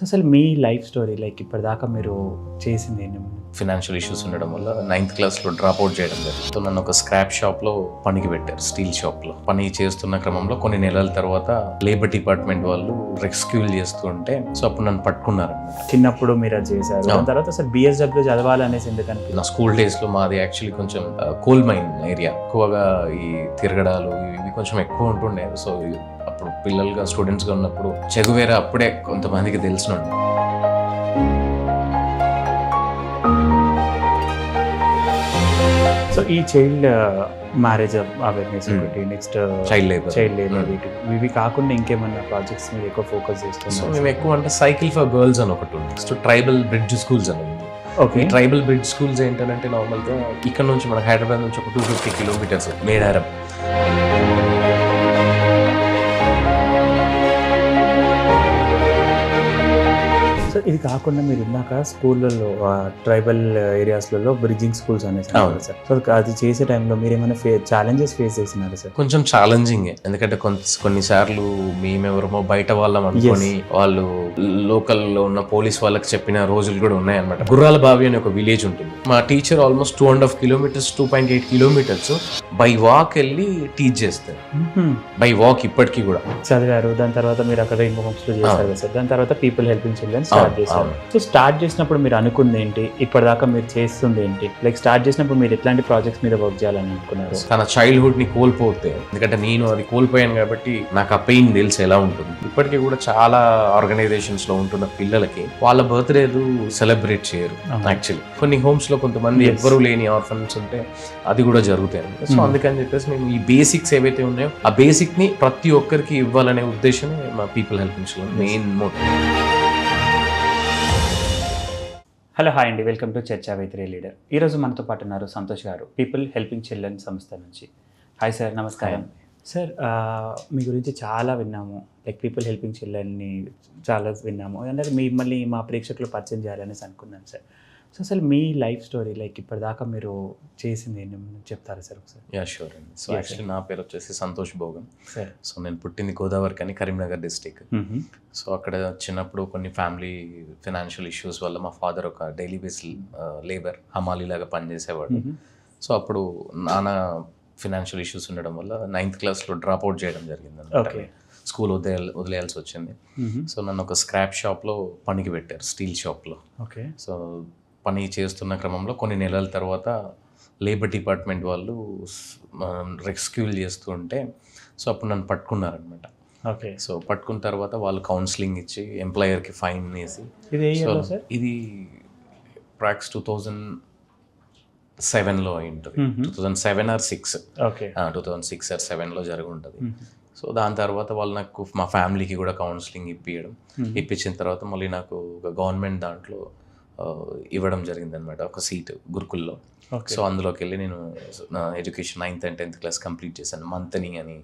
So అసలు మీ life story like ఇప్పటిదాకా మీరు చేసింది ఏంటి? ఫినాన్షియల్ ఇష్యూస్ ఉండడం వల్ల 9th క్లాస్లో డ్రాప్ అవుట్ చేయడం జరిగింది. సో నన్ను ఒక స్క్రాప్ షాప్లో పనికి పెట్టారు, స్టీల్ షాప్లో. పని చేస్తున్న క్రమంలో కొన్ని నెలల తర్వాత లేబర్ డిపార్ట్మెంట్ వాళ్ళు రెస్క్యూల్ చేస్తూ ఉంటే సో అప్పుడు నన్ను పట్టుకున్నారు. చిన్నప్పుడు మీరు అది చేశారు, దాని తర్వాత అసలు బిఎస్డబ్ల్యూ చదవాలనేసి ఎందుకని? నా స్కూల్ డేస్లో మాది యాక్చువల్లీ కొంచెం కోల్ మైన్ ఏరియా, ఎక్కువగా ఈ తిరగడాలు ఇవి కొంచెం ఎక్కువ ఉంటుండే. సో అప్పుడు పిల్లలుగా స్టూడెంట్స్గా ఉన్నప్పుడు చెగువేరా అప్పుడే కొంతమందికి తెలిసినండి. సో ఈ చైల్డ్ మ్యారేజ్ అవేర్నెస్ ఒకటి, నెక్స్ట్ చైల్డ్ లేబర్ ఇవి కాకుండా ఇంకేమన్నా ప్రాజెక్ట్స్ మీద ఎక్కువ ఫోకస్ సో చేస్తున్నాం? మేము ఎక్కువ అంటే సైకిల్ ఫర్ గర్ల్స్ అని ఒకటి ఉంది, నెక్స్ట్ ట్రైబల్ బ్రిడ్జ్ స్కూల్స్ అని ఉంది. ఓకే, ట్రైబల్ బ్రిడ్జ్ స్కూల్స్ ఏంటంటే నార్మల్గా ఇక్కడ నుంచి మన హైదరాబాద్ నుంచి ఒక 250 కిలోమీటర్స్ మేడారం. సో ఇది కాకుండా మీరు ఇందాక స్కూళ్ళలో ట్రైబల్ ఏరియాస్లలో బ్రిడ్జింగ్ స్కూల్స్ అనేసి అన్నారు సార్. సో అది చేసే టైంలో మీరు ఏమైనా ఛాలెంజెస్ ఫేస్ చేసినారు సార్? కొంచెం ఛాలెంజింగ్, ఎందుకంటే కొన్నిసార్లు మేమెవరమో బయట వాళ్ళం అనుకొని వాళ్ళు లోకల్లో ఉన్న పోలీస్ వాళ్ళకి చెప్పిన రోజులు కూడా ఉన్నాయన్నమాట. గుర్రాల బావి అనే ఒక విలేజ్ ఉంటుంది. మా teacher almost 2.5 kilometres 2.8 kilometres by walk వెళ్ళి టీచ్ చేస్తారు. బై వాక్ ఇప్పటికీ కూడా చదివారు. దాని తర్వాత మీరు అక్కడ ఇంకో హోమ్స్ లో చేశారు కదా సార్. దాని తర్వాత పీపుల్ హెల్పింగ్ చిల్డ్రన్ స్టార్ట్ చేశారు. సో స్టార్ట్ చేసినప్పుడు మీరు అనుకుంది ఏంటి? ఇప్పటిదాకా మీరు చేస్తుంది ఏంటి? లైక్ స్టార్ట్ చేసినప్పుడు మీరు ఎట్లాంటి ప్రాజెక్ట్స్ మీద వర్క్ చేయాలని అనుకున్నారు? తన చైల్డ్హుడ్ ని కోల్పోతే, ఎందుకంటే నేను అది కోల్పోయాను కాబట్టి నాకు ఆ పెయిన్ తెలిసి ఎలా ఉంటుంది. ఇప్పటికీ కూడా చాలా ఆర్గనైజేషన్స్ లో ఉంటున్న పిల్లలకి వాళ్ళ బర్త్డేలు సెలబ్రేట్ చేయరు. యాక్చువల్లీ కొన్ని హోమ్స్ లో కొంతమంది ఎవ్వరూ లేని ఆర్ఫన్స్ ఉంటే అది కూడా జరుగుతాయి. సో అందుకని చెప్పేసి మేము ఈ బేసిక్స్ ఏవైతే ఉన్నాయో ఆ బేసిక్ ని ప్రతి ఒక్కరికి ఇవ్వాలనే ఉద్దేశమే మా people helping children main motive. Hello, hi అండి, welcome to Charcha with leader. ఈరోజు మనతో పాటు ఉన్నారు సంతోష్ గారు, పీపుల్ హెల్పింగ్ చిల్డ్రన్ సంస్థ నుంచి. హాయ్ సార్, నమస్కారం. సార్, మీ గురించి చాలా విన్నాము, లైక్ పీపుల్ హెల్పింగ్ చిల్డ్రన్ని చాలా విన్నాము. అంటే మిమ్మల్ని మా ప్రేక్షకులు పరిచయం చేయాలనేసి అనుకున్నాను సార్. సో అసలు మీ లైఫ్ స్టోరీ లైక్ ఇప్పటిదాకా మీరు చేసింది ఏంటి చెప్తారా సార్ ఒకసారి? యా షూర్ అండి. సో యాక్చువల్లీ నా పేరు వచ్చేసి సంతోష్ భోగం సార్. సో నేను పుట్టింది గోదావరి కానీ కరీంనగర్ డిస్టిక్. సో అక్కడ చిన్నప్పుడు కొన్ని ఫ్యామిలీ ఫినాన్షియల్ ఇష్యూస్ వల్ల మా ఫాదర్ ఒక డైలీ బేస్ లేబర్ హమాలీలాగా పనిచేసేవాడు. సో అప్పుడు నాన్న ఫినాన్షియల్ ఇష్యూస్ ఉండడం వల్ల 9th క్లాస్లో డ్రాప్ అవుట్ చేయడం జరిగింది అనమాట. స్కూల్ వదిలేయాల్సి వచ్చింది. సో నన్ను ఒక స్క్రాప్ షాప్లో పనికి పెట్టారు, స్టీల్ షాప్లో. ఓకే. సో పని చేస్తున్న క్రమంలో కొన్ని నెలల తర్వాత లేబర్ డిపార్ట్మెంట్ వాళ్ళు రెస్క్యూల్ చేస్తూ ఉంటే సో అప్పుడు నన్ను పట్టుకున్నారనమాట. ఓకే. సో పట్టుకున్న తర్వాత వాళ్ళు కౌన్సిలింగ్ ఇచ్చి ఎంప్లాయర్కి ఫైన్ వేసి, ఇది ప్రాక్స్ 2007లో అయి ఉంటుంది. 2007 or 6, ఓకే, 2006 or 2007లో జరిగి ఉంటుంది. సో దాని తర్వాత వాళ్ళు నాకు మా ఫ్యామిలీకి కూడా కౌన్సిలింగ్ ఇప్పించిన తర్వాత మళ్ళీ నాకు ఒక గవర్నమెంట్ దాంట్లో ఇవ్వడం జరిగింది అనమాట, ఒక సీట్ గురుకుల్లో. సో అందులోకి వెళ్ళి నేను నా education 9th and 10th class complete చేశాను. మంతని అని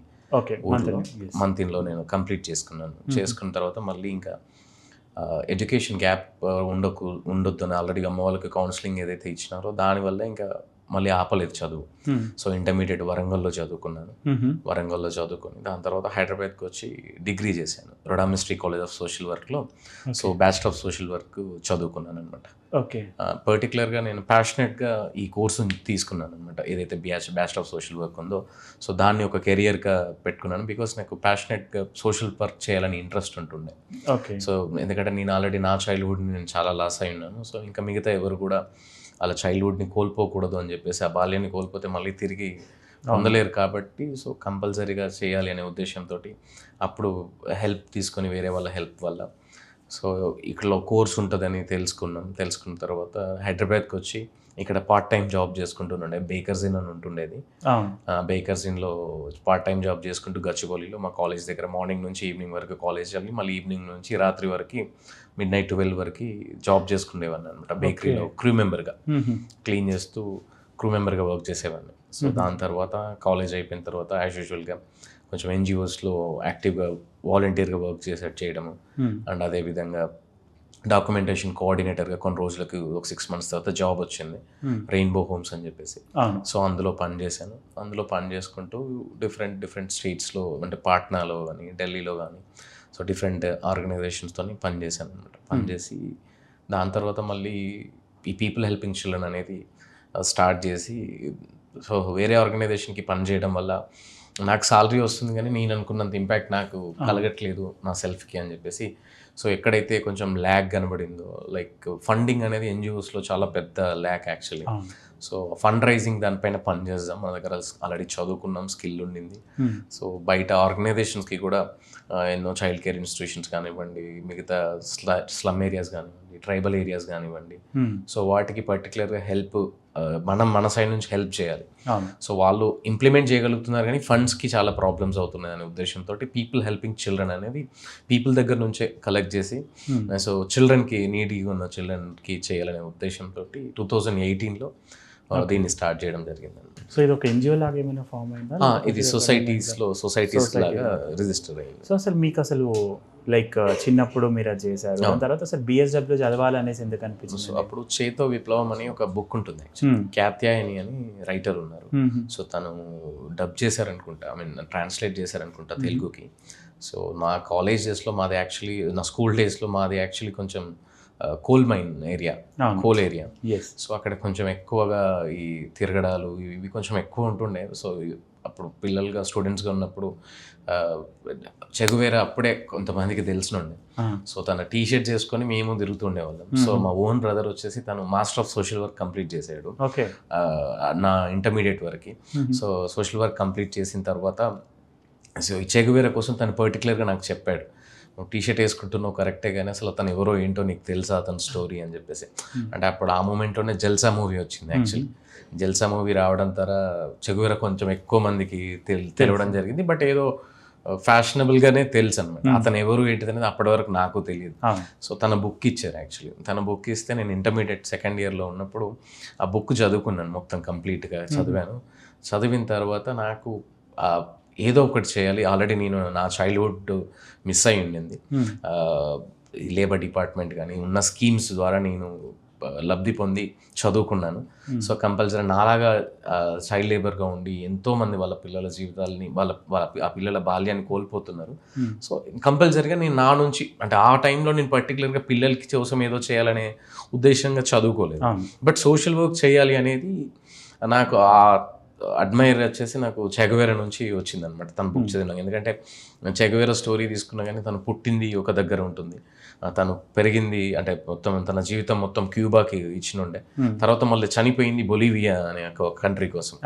ఊర్లో మంతిన్లో నేను కంప్లీట్ చేసుకున్నాను. చేసుకున్న తర్వాత మళ్ళీ ఇంకా ఎడ్యుకేషన్ గ్యాప్ ఉండొద్దు అని ఆల్రెడీ అమ్మ వాళ్ళకి కౌన్సిలింగ్ ఏదైతే ఇచ్చినారో దానివల్ల ఇంకా మళ్ళీ ఆపలేదు చదువు. సో ఇంటర్మీడియట్ వరంగల్లో చదువుకున్నాను. వరంగల్లో చదువుకొని దాని తర్వాత హైదరాబాద్కి వచ్చి డిగ్రీ చేశాను రొడామిస్ట్రీ కాలేజ్ ఆఫ్ సోషల్ వర్క్లో. So bachelor of social work చదువుకున్నాను అనమాట. ఓకే. పర్టికులర్గా నేను ప్యాషనెట్గా ఈ కోర్సు తీసుకున్నాను అనమాట, ఏదైతే బ్యాచిలర్ ఆఫ్ సోషల్ వర్క్ ఉందో. సో దాన్ని ఒక కెరియర్గా పెట్టుకున్నాను, బికాస్ నాకు ప్యాషనెట్గా సోషల్ వర్క్ చేయాలని ఇంట్రెస్ట్ ఉంటుండే. ఓకే. సో ఎందుకంటే నేను ఆల్రెడీ నా చైల్డ్హుడ్ని నేను చాలా లాస్ అయి ఉన్నాను. సో ఇంకా మిగతా ఎవరు కూడా అలా చైల్డ్హుడ్ని కోల్పోకూడదు అని చెప్పేసి, ఆ బాల్యాన్ని కోల్పోతే మళ్ళీ తిరిగి పొందలేరు కాబట్టి సో కంపల్సరీగా చేయాలి అనే ఉద్దేశంతో అప్పుడు హెల్ప్ తీసుకొని వేరే వాళ్ళ హెల్ప్ వల్ల సో ఇక్కడ కోర్స్ ఉంటుందని తెలుసుకున్న తర్వాత హైదరాబాద్కి వచ్చి ఇక్కడ పార్ట్ టైం జాబ్ చేసుకుంటుండే. బేకర్స్ ఇన్ అని ఉంటుండేది. బేకర్స్ ఇన్లో పార్ట్ టైం జాబ్ చేసుకుంటూ గచ్చిబౌలిలో మా కాలేజ్ దగ్గర మార్నింగ్ నుంచి ఈవినింగ్ వరకు కాలేజ్ వెళ్ళి మళ్ళీ ఈవినింగ్ నుంచి రాత్రి వరకు midnight 12 వరకు జాబ్ చేసుకునేవాడిని అనమాట. బేకరీలో క్రూ మెంబర్గా క్లీన్ చేస్తూ క్రూ మెంబర్గా వర్క్ చేసేవాడిని. సో దాని తర్వాత కాలేజ్ అయిపోయిన తర్వాత యాజ్ యూజువల్గా కొంచెం ఎన్జిఓస్లో యాక్టివ్గా వాలంటీర్గా వర్క్ చేయడము. అండ్ అదేవిధంగా డాక్యుమెంటేషన్ కోఆర్డినేటర్గా కొన్ని రోజులకి ఒక 6 months తర్వాత జాబ్ వచ్చింది, రెయిన్బో హోమ్స్ అని చెప్పేసి. సో అందులో పనిచేశాను. అందులో పని చేసుకుంటూ డిఫరెంట్ స్టేట్స్లో అంటే పాట్నాలో కానీ ఢిల్లీలో కానీ సో డిఫరెంట్ ఆర్గనైజేషన్స్తో పనిచేశాను అనమాట. పనిచేసి దాని తర్వాత మళ్ళీ ఈ పీపుల్ హెల్పింగ్ చిల్డ్రన్ అనేది స్టార్ట్ చేసి, సో వేరే ఆర్గనైజేషన్కి పనిచేయడం వల్ల నాకు సాలరీ వస్తుంది కానీ నేను అనుకున్నంత ఇంపాక్ట్ నాకు కలగట్లేదు నా సెల్ఫ్కి అని చెప్పేసి, సో ఎక్కడైతే కొంచెం ల్యాగ్ కనబడిందో, లైక్ ఫండింగ్ అనేది ఎన్జిఓస్లో చాలా పెద్ద lakh actually. So fund raising దానిపైన పని చేద్దాం, మన దగ్గర ఆల్రెడీ చదువుకున్నాం, స్కిల్ ఉండింది. సో బయట ఆర్గనైజేషన్స్కి కూడా ఎన్నో చైల్డ్ కేర్ ఇన్స్టిట్యూషన్స్ కానివ్వండి, మిగతా స్లమ్ ఏరియాస్ కానివ్వండి, ట్రైబల్ ఏరియాస్ కానివ్వండి, సో వాటికి పర్టికులర్గా హెల్ప్ మనం మన సైడ్ నుంచి హెల్ప్ చేయాలి. సో వాళ్ళు ఇంప్లిమెంట్ చేయగలుగుతున్నారు కానీ ఫండ్స్కి చాలా ప్రాబ్లమ్స్ అవుతున్నాయి అనే ఉద్దేశంతో పీపుల్ హెల్పింగ్ చిల్డ్రన్ అనేది పీపుల్ దగ్గర నుంచే కలెక్ట్ చేసి, సో చిల్డ్రన్కి నీడీగా ఉన్న చిల్డ్రన్కి చేయాలనే ఉద్దేశంతో 2018లో దీన్ని స్టార్ట్ చేయడం జరిగింది. సో ఇది ఒక ఎన్జిఓ లాగా ఏమైనా ఫామ్ అయిందా? ఇది సొసైటీస్ లాగా రిజిస్టర్ అయింది. సో అసలు మీకు అసలు లైక్ చిన్నప్పుడు మీరు అది చేశారు, దాని తర్వాత అసలు బిఎస్డబ్ల్యూ చదవాలనేసి ఎందుకు అనిపించింది? సో అప్పుడు చేతో విప్లవం అని ఒక బుక్ ఉంటుంది, క్యాత్యాయని అని రైటర్ ఉన్నారు. సో తను డబ్ చేశారనుకుంటా, ఐ మీన్ ట్రాన్స్లేట్ చేశారనుకుంటా తెలుగుకి. సో మా కాలేజ్ డేస్లో మాది యాక్చువల్లీ, నా స్కూల్ డేస్లో మాది యాక్చువల్లీ కొంచెం coal mine area, coal area. So అక్కడ కొంచెం ఎక్కువగా ఈ తిరగడాలు ఇవి కొంచెం ఎక్కువ ఉంటుండే. సో అప్పుడు పిల్లలుగా స్టూడెంట్స్గా ఉన్నప్పుడు చెగువేరా అప్పుడే కొంతమందికి తెలిసినుండే. సో తన టీషర్ట్ చేసుకొని మేము తిరుగుతుండేవాళ్ళం. సో మా ఓన్ బ్రదర్ వచ్చేసి తను master of social work complete చేశాడు నా ఇంటర్మీడియట్ వరకు. సో సోషల్ వర్క్ కంప్లీట్ చేసిన తర్వాత సో ఈ చెగువేరా కోసం తను పర్టికులర్గా నాకు చెప్పాడు, నువ్వు టీషర్ట్ వేసుకుంటున్నావు కరెక్టే కానీ అసలు అతను ఎవరో ఏంటో నీకు తెలుసా అతని స్టోరీ అని చెప్పేసి. అంటే అప్పుడు ఆ మూమెంట్లోనే జల్సా మూవీ వచ్చింది యాక్చువల్లీ. జల్సా మూవీ రావడం ద్వారా చెగువేరా కొంచెం ఎక్కువ మందికి తెలియడం జరిగింది. బట్ ఏదో ఫ్యాషనబుల్గానే తెలుసు అనమాట, అతను ఎవరు ఏంటిది అనేది అప్పటి వరకు నాకు తెలియదు. సో తన బుక్ ఇచ్చారు యాక్చువల్లీ. తన బుక్ ఇస్తే నేను ఇంటర్మీడియట్ సెకండ్ ఇయర్లో ఉన్నప్పుడు ఆ బుక్ చదువుకున్నాను, మొత్తం కంప్లీట్గా చదివాను. చదివిన తర్వాత నాకు ఏదో ఒకటి చేయాలి, ఆల్రెడీ నేను నా చైల్డ్హుడ్ మిస్ అయి ఉండింది. లేబర్ డిపార్ట్మెంట్ కానీ ఉన్న స్కీమ్స్ ద్వారా నేను లబ్ధి పొంది చదువుకున్నాను. సో కంపల్సరీ నాలాగా చైల్డ్ లేబర్గా ఉండి ఎంతోమంది వాళ్ళ పిల్లల జీవితాలని ఆ పిల్లల బాల్యాన్ని కోల్పోతున్నారు. సో కంపల్సరీగా నేను నా నుంచి, అంటే ఆ టైంలో నేను పర్టికులర్గా పిల్లలకి కోసం ఏదో చేయాలనే ఉద్దేశంగా చదువుకోలేదు. బట్ సోషల్ వర్క్ చేయాలి అనేది నాకు ఆ అడ్మైర్ వచ్చేసి నాకు చెగువేరా నుంచి వచ్చిందనమాట తను బుక్ చదివినాక. ఎందుకంటే చెగువేరా స్టోరీ తీసుకున్నా కానీ తను పుట్టింది ఒక దగ్గర ఉంటుంది, తను పెరిగింది అంటే మొత్తం తన జీవితం మొత్తం క్యూబాకి ఇచ్చినుండే, తర్వాత మళ్ళీ చనిపోయింది బొలీవియా అనే ఒక కంట్రీ కోసం.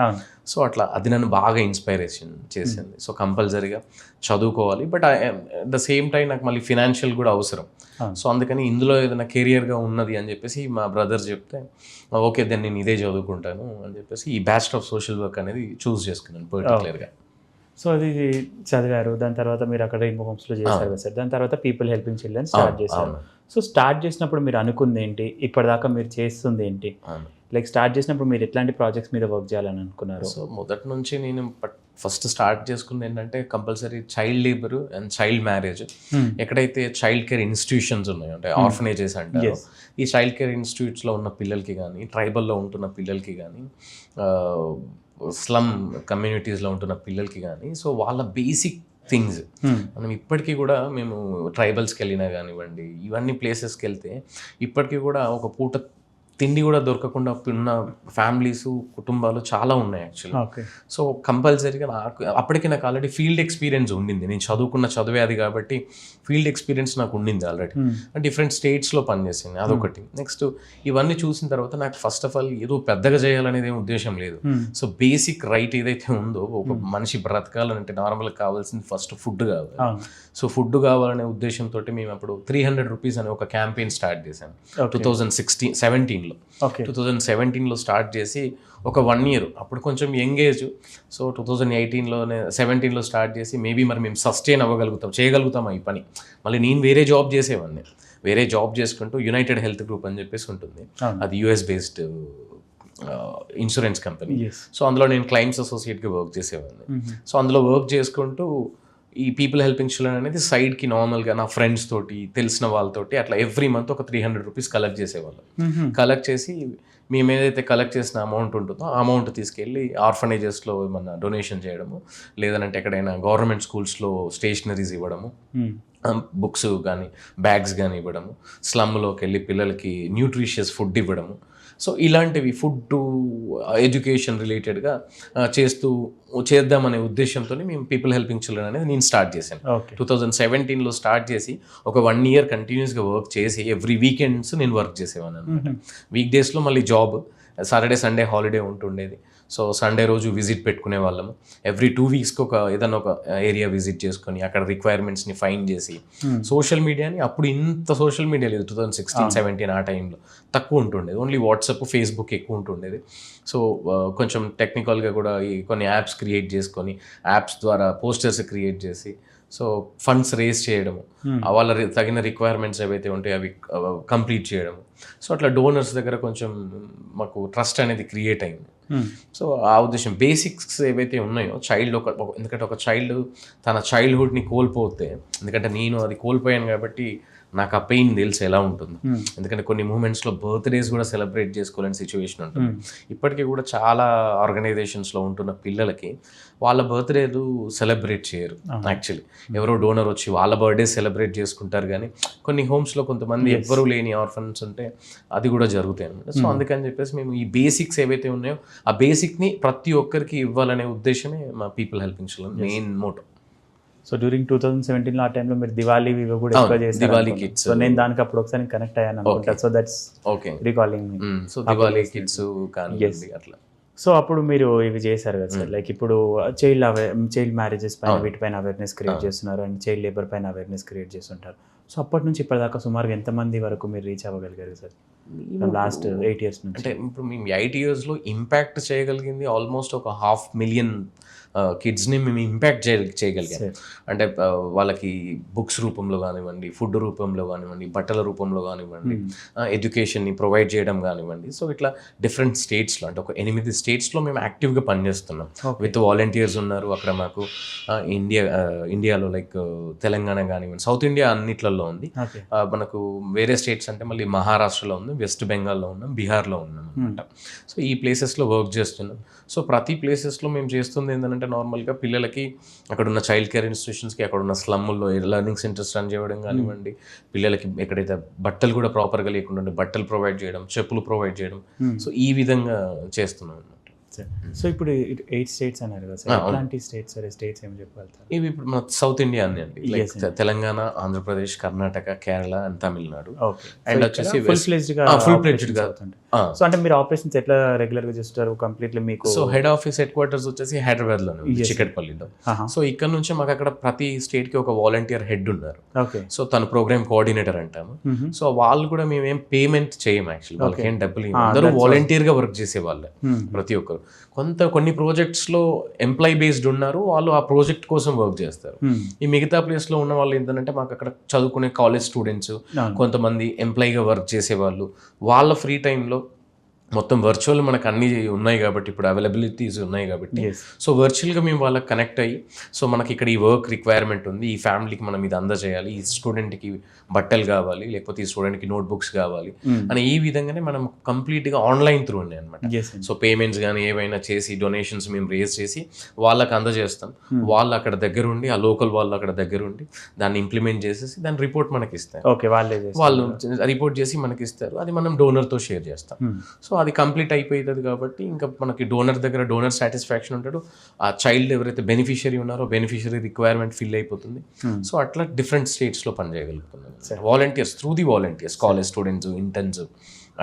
సో అట్లా అది నన్ను బాగా ఇన్స్పైరేషన్ చేసింది. సో కంపల్సరీగా చదువుకోవాలి, but at the same time నాకు మళ్ళీ ఫినాన్షియల్ కూడా అవసరం. సో అందుకని ఇందులో ఏదైనా కెరియర్గా ఉన్నది అని చెప్పేసి మా బ్రదర్ చెప్తే ఓకే దెన్ నేను ఇదే చదువుకుంటాను అని చెప్పేసి ఈ బ్యాచిలర్ ఆఫ్ సోషల్ వర్క్ అనేది చూస్ చేసుకున్నాను పర్టికులర్గా. సో అది చదివారు, దాని తర్వాత మీరు అక్కడ రెయిన్బో హోమ్స్లో చేశారు సార్, దాని తర్వాత పీపుల్ హెల్పింగ్ చిల్డ్రన్ స్టార్ట్ చేశారు. సో స్టార్ట్ చేసినప్పుడు మీరు అనుకుంది ఏంటి, ఇప్పటిదాకా మీరు చేస్తుంది ఏంటి, లైక్ స్టార్ట్ చేసినప్పుడు మీరు ఎట్లాంటి ప్రాజెక్ట్స్ మీద వర్క్ చేయాలని అనుకున్నారు? సో మొదటి నుంచి నేను ఫస్ట్ స్టార్ట్ చేసుకుంది ఏంటంటే compulsory child labour and child marriage. ఎక్కడైతే చైల్డ్ కేర్ ఇన్స్టిట్యూషన్స్ ఉన్నాయో, అంటే ఆర్ఫనేజెస్ అంటారు, ఈ చైల్డ్ కేర్ ఇన్స్టిట్యూట్స్లో ఉన్న పిల్లలకి కానీ, ట్రైబల్లో ఉంటున్న పిల్లలకి కానీ, స్లమ్ కమ్యూనిటీస్లో ఉంటున్న పిల్లలకి కానీ, సో వాళ్ళ బేసిక్ థింగ్స్ మనం ఇప్పటికీ కూడా మేము ట్రైబల్స్కి వెళ్ళినా కానివ్వండి, ఇవన్నీ ప్లేసెస్కి వెళ్తే ఇప్పటికీ కూడా ఒక పూట తిండి కూడా దొరకకుండా ఉన్న ఫ్యామిలీస్, కుటుంబాలు చాలా ఉన్నాయి యాక్చువల్లీ. సో కంపల్సరీగా అప్పటికి నాకు ఆల్రెడీ ఫీల్డ్ ఎక్స్పీరియన్స్ ఉండింది, నేను చదువుకున్న చదివే అది కాబట్టి ఫీల్డ్ ఎక్స్పీరియన్స్ నాకు ఉండింది ఆల్రెడీ. డిఫరెంట్ స్టేట్స్లో పనిచేసింది, అదొకటి. నెక్స్ట్ ఇవన్నీ చూసిన తర్వాత నాకు ఫస్ట్ ఆఫ్ ఆల్ ఏదో పెద్దగా చేయాలనేది ఏం ఉద్దేశం లేదు. సో బేసిక్ రైట్ ఏదైతే ఉందో, ఒక మనిషి బ్రతకాలంటే నార్మల్గా కావాల్సింది ఫస్ట్ ఫుడ్ కావాలి. సో ఫుడ్ కావాలనే ఉద్దేశంతో మేము అప్పుడు 300 రూపీస్ అనే ఒక క్యాంపెయిన్ స్టార్ట్ చేశాను 2017లో. 2017లో స్టార్ట్ చేసి ఒక 1 year, అప్పుడు కొంచెం యంగ్ ఏజ్. సో 2017లో స్టార్ట్ చేసి మేబీ మరి మేము సస్టైన్ చేయగలుగుతామా ఈ పని. మళ్ళీ నేను వేరే జాబ్ చేసేవాడిని, వేరే జాబ్ చేసుకుంటూ యునైటెడ్ హెల్త్ గ్రూప్ అని చెప్పేసి ఉంటుంది, అది US based insurance company. So అందులో నేను క్లైమ్స్ అసోసియేట్గా వర్క్ చేసేవాడిని. సో అందులో వర్క్ చేసుకుంటూ ఈ పీపుల్ హెల్పింగ్ చిల్డ్రన్ అనేది సైడ్కి నార్మల్గా నా ఫ్రెండ్స్ తోటి, తెలిసిన వాళ్ళతోటి అట్లా ఎవ్రీ మంత్ ఒక 300 రూపీస్ కలెక్ట్ చేసేవాళ్ళం. కలెక్ట్ చేసి మేము ఏదైతే కలెక్ట్ చేసిన అమౌంట్ ఉంటుందో ఆ అమౌంట్ తీసుకెళ్ళి ఆర్ఫనేజెస్లో ఏమన్నా డొనేషన్ చేయడము, లేదంటే ఎక్కడైనా గవర్నమెంట్ స్కూల్స్లో స్టేషనరీస్ ఇవ్వడము, బుక్స్ కానీ బ్యాగ్స్ కానీ ఇవ్వడము, స్లమ్లోకి వెళ్ళి పిల్లలకి న్యూట్రిషియస్ ఫుడ్ ఇవ్వడము. సో ఇలాంటివి ఫుడ్ ఎడ్యుకేషన్ రిలేటెడ్గా చేద్దామనే ఉద్దేశంతో మేము పీపుల్ హెల్పింగ్ చిల్డ్రన్ అనేది నేను స్టార్ట్ చేశాను. 2017లో స్టార్ట్ చేసి ఒక 1 year కంటిన్యూస్గా వర్క్ చేసి ఎవ్రీ వీకెండ్స్ నేను వర్క్ చేసేవాను అనమాట. వీక్ డేస్లో మళ్ళీ జాబ్, సాటర్డే సండే హాలిడే ఉంటుండేది. సో సండే రోజు విజిట్ పెట్టుకునే వాళ్ళము. ఎవ్రీ 2 weeksకి ఏదైనా ఒక ఏరియా విజిట్ చేసుకొని అక్కడ రిక్వైర్మెంట్స్ని ఫైండ్ చేసి సోషల్ మీడియాని, అప్పుడు ఇంత సోషల్ మీడియా లేదు 2016-17 ఆ టైంలో, తక్కువ ఉంటుండేది. ఓన్లీ వాట్సాప్, ఫేస్బుక్ ఎక్కువ ఉంటుండేది. సో కొంచెం టెక్నికల్గా కూడా ఈ కొన్ని యాప్స్ క్రియేట్ చేసుకొని యాప్స్ ద్వారా పోస్టర్స్ క్రియేట్ చేసి సో ఫండ్స్ రేస్ చేయడము, వాళ్ళ తగిన రిక్వైర్మెంట్స్ ఏవైతే ఉంటాయో అవి కంప్లీట్ చేయడము. సో అట్లా డోనర్స్ దగ్గర కొంచెం మాకు ట్రస్ట్ అనేది క్రియేట్ అయింది. సో ఆ ఉద్దేశం బేసిక్స్ ఏవైతే ఉన్నాయో చైల్డ్ ఎందుకంటే ఒక చైల్డ్ తన చైల్డ్హుడ్ని కోల్పోతే, ఎందుకంటే నేను అది కోల్పోయాను కాబట్టి నాకు ఆ పెయిన్ తెలుసు ఎలా ఉంటుంది. ఎందుకంటే కొన్ని మూమెంట్స్లో బర్త్డేస్ కూడా సెలబ్రేట్ చేసుకోలేని సిచ్యువేషన్ ఉంటుంది. ఇప్పటికీ కూడా చాలా ఆర్గనైజేషన్స్లో ఉంటున్న పిల్లలకి వాళ్ళ బర్త్డేలు సెలబ్రేట్ చేయరు. యాక్చువల్లీ ఎవరో డోనర్ వచ్చి వాళ్ళ బర్త్డే సెలబ్రేట్ చేసుకుంటారు, కానీ కొన్ని హోమ్స్లో కొంతమంది ఎవ్వరూ లేని ఆర్ఫన్స్ ఉంటే అది కూడా జరుగుతాయి అనమాట. సో అందుకని చెప్పేసి మేము ఈ బేసిక్స్ ఏవైతే ఉన్నాయో ఆ బేసిక్ని ప్రతి ఒక్కరికి ఇవ్వాలనే ఉద్దేశమే మా people helping children main motto. So during 2017 ఆ టైంలో మీరు దివాళీ ఇవి కూడా ఎక్కువ చేశారు. దివాళీ కిడ్స్, సో నేను దానికి అప్పుడు ఒకసారి కనెక్ట్ అయ్యాను అనుకుంటా. So that's okay recalling me. So Diwali kids కానీ అట్లా. సో అప్పుడు మీరు ఇవి చేశారు కదా సార్, లైక్ ఇప్పుడు చైల్డ్ మ్యారేజెస్ పైన వీటిపైన అవేర్నెస్ క్రియేట్ చేస్తున్నారు అండ్ చైల్డ్ లేబర్ పైన అవేర్నెస్ క్రియేట్ చేస్తుంటారు. సో అప్పటి నుంచి ఇప్పటిదాకా సుమారుగా ఎంతమంది వరకు మీరు రీచ్ అవ్వగలిగారు సార్ లాస్ట్ 8 years నుంచి? అంటే ఇప్పుడు మేము 8 yearsలో ఇంపాక్ట్ చేయగలిగింది ఆల్మోస్ట్ ఒక 500,000 కిడ్స్ని మేము ఇంపాక్ట్ చేయగలిగాం. అంటే వాళ్ళకి బుక్స్ రూపంలో కానివ్వండి, ఫుడ్ రూపంలో కానివ్వండి, బట్టల రూపంలో కానివ్వండి, ఎడ్యుకేషన్ని ప్రొవైడ్ చేయడం కానివ్వండి. సో ఇట్లా డిఫరెంట్ స్టేట్స్లో, అంటే ఒక 8 స్టేట్స్లో మేము యాక్టివ్గా పనిచేస్తున్నాం. విత్ వాలంటీర్స్ ఉన్నారు అక్కడ మాకు. ఇండియాలో లైక్ తెలంగాణ కానివ్వండి, సౌత్ ఇండియా అన్నిట్లలో ఉంది. మనకు వేరే స్టేట్స్ అంటే మళ్ళీ మహారాష్ట్రలో ఉంది, వెస్ట్ బెంగాల్లో ఉన్నాం, బీహార్లో ఉన్నాం అనమాట. సో ఈ ప్లేసెస్లో వర్క్ చేస్తున్నాం. సో ప్రతి ప్లేసెస్లో మేము చేస్తుంది ఏంటంటే నార్మల్గా పిల్లలకి అక్కడున్న చైల్డ్ కేర్ ఇన్స్టిట్యూషన్స్కి, అక్కడున్న స్లమ్ముల్లో లెర్నింగ్ సెంటర్స్ రన్ చేయడం కానివ్వండి, పిల్లలకి ఎక్కడైతే బట్టలు కూడా ప్రాపర్గా లేకుండా బట్టలు ప్రొవైడ్ చేయడం, చెప్పులు ప్రొవైడ్ చేయడం. సో ఈ విధంగా చేస్తున్నాం అనమాట. సో ఇప్పుడు 8 states అన్నారు కదా సార్, ఎలాంటి స్టేట్స్ ఏం చెప్పగలుగుతారు? ఇవి ఇప్పుడు మన సౌత్ ఇండియా అండి, like Telangana, Andhra Pradesh, Karnataka, Kerala and Tamil Nadu. And వచ్చేసి ఫుల్ ఫ్లెడ్జ్డ్ గా. సో అంటే మీరు ఆపరేషన్స్ ఎట్లా రెగ్యులర్ గా చేస్తారు కంప్లీట్లీ మీకు? సో హెడ్ క్వార్టర్స్ వచ్చేసి హైదరాబాద్ లో, చికట్పల్లిలో. సో ఇక్కడ నుంచి మాకు అక్కడ ప్రతి స్టేట్ కి ఒక వాలంటీర్ హెడ్ ఉన్నారు. సో తను ప్రోగ్రామ్ కోఆర్డినేటర్ అంటాము. సో వాళ్ళు కూడా మేమేం పేమెంట్ చేయము యాక్చువల్లీ, వాళ్ళకి ఏం డబ్బులు, అందరూ వాలంటీర్ గా వర్క్ చేసే వాళ్ళే ప్రతి ఒక్కరు. కొన్ని ప్రాజెక్ట్స్ లో ఎంప్లాయ్ బేస్డ్ ఉన్నారు, వాళ్ళు ఆ ప్రాజెక్ట్ కోసం వర్క్ చేస్తారు. ఈ మిగతా ప్లేస్ లో ఉన్న వాళ్ళు ఏంటంటే మాకు అక్కడ చదువుకునే కాలేజ్ స్టూడెంట్స్, కొంతమంది ఎంప్లాయీగా వర్క్ చేసే వాళ్ళు, వాళ్ళ ఫ్రీ టైంలో మొత్తం వర్చువల్ మనకు అన్నీ ఉన్నాయి కాబట్టి, ఇప్పుడు అవైలబిలిటీస్ ఉన్నాయి కాబట్టి, సో వర్చువల్గా మేము వాళ్ళకి కనెక్ట్ అయ్యి, సో మనకి ఇక్కడ ఈ వర్క్ రిక్వైర్మెంట్ ఉంది, ఈ ఫ్యామిలీకి మనం ఇది అందజేయాలి, ఈ స్టూడెంట్కి బట్టలు కావాలి, లేకపోతే ఈ స్టూడెంట్కి నోట్బుక్స్ కావాలి అని ఈ విధంగానే మనం కంప్లీట్గా ఆన్లైన్ త్రూ ఉన్నాయి అనమాట. సో పేమెంట్స్ కానీ ఏవైనా చేసి డొనేషన్స్ మేము రేజ్ చేసి వాళ్ళకి అందజేస్తాం. వాళ్ళు అక్కడ దగ్గరుండి, ఆ లోకల్ వాళ్ళు అక్కడ దగ్గరుండి దాన్ని ఇంప్లిమెంట్ చేసేసి దాని రిపోర్ట్ మనకి ఇస్తారు. వాళ్ళు రిపోర్ట్ చేసి మనకి ఇస్తారు, అది మనం డోనర్తో షేర్ చేస్తాం. సో అది కంప్లీట్ అయిపోతుంది కాబట్టి ఇంకా మనకి డోనర్ సాటిస్ఫాక్షన్ ఉంటాడు, ఆ చైల్డ్ ఎవరైతే బెనిఫిషియరీ ఉన్నారో బెనిఫిషియరీ రిక్వైర్మెంట్ ఫిల్ అయిపోతుంది. సో అట్లా డిఫరెంట్ స్టేట్స్లో పనిచేయగలుగుతున్నాం volunteers, through the volunteers, college students, interns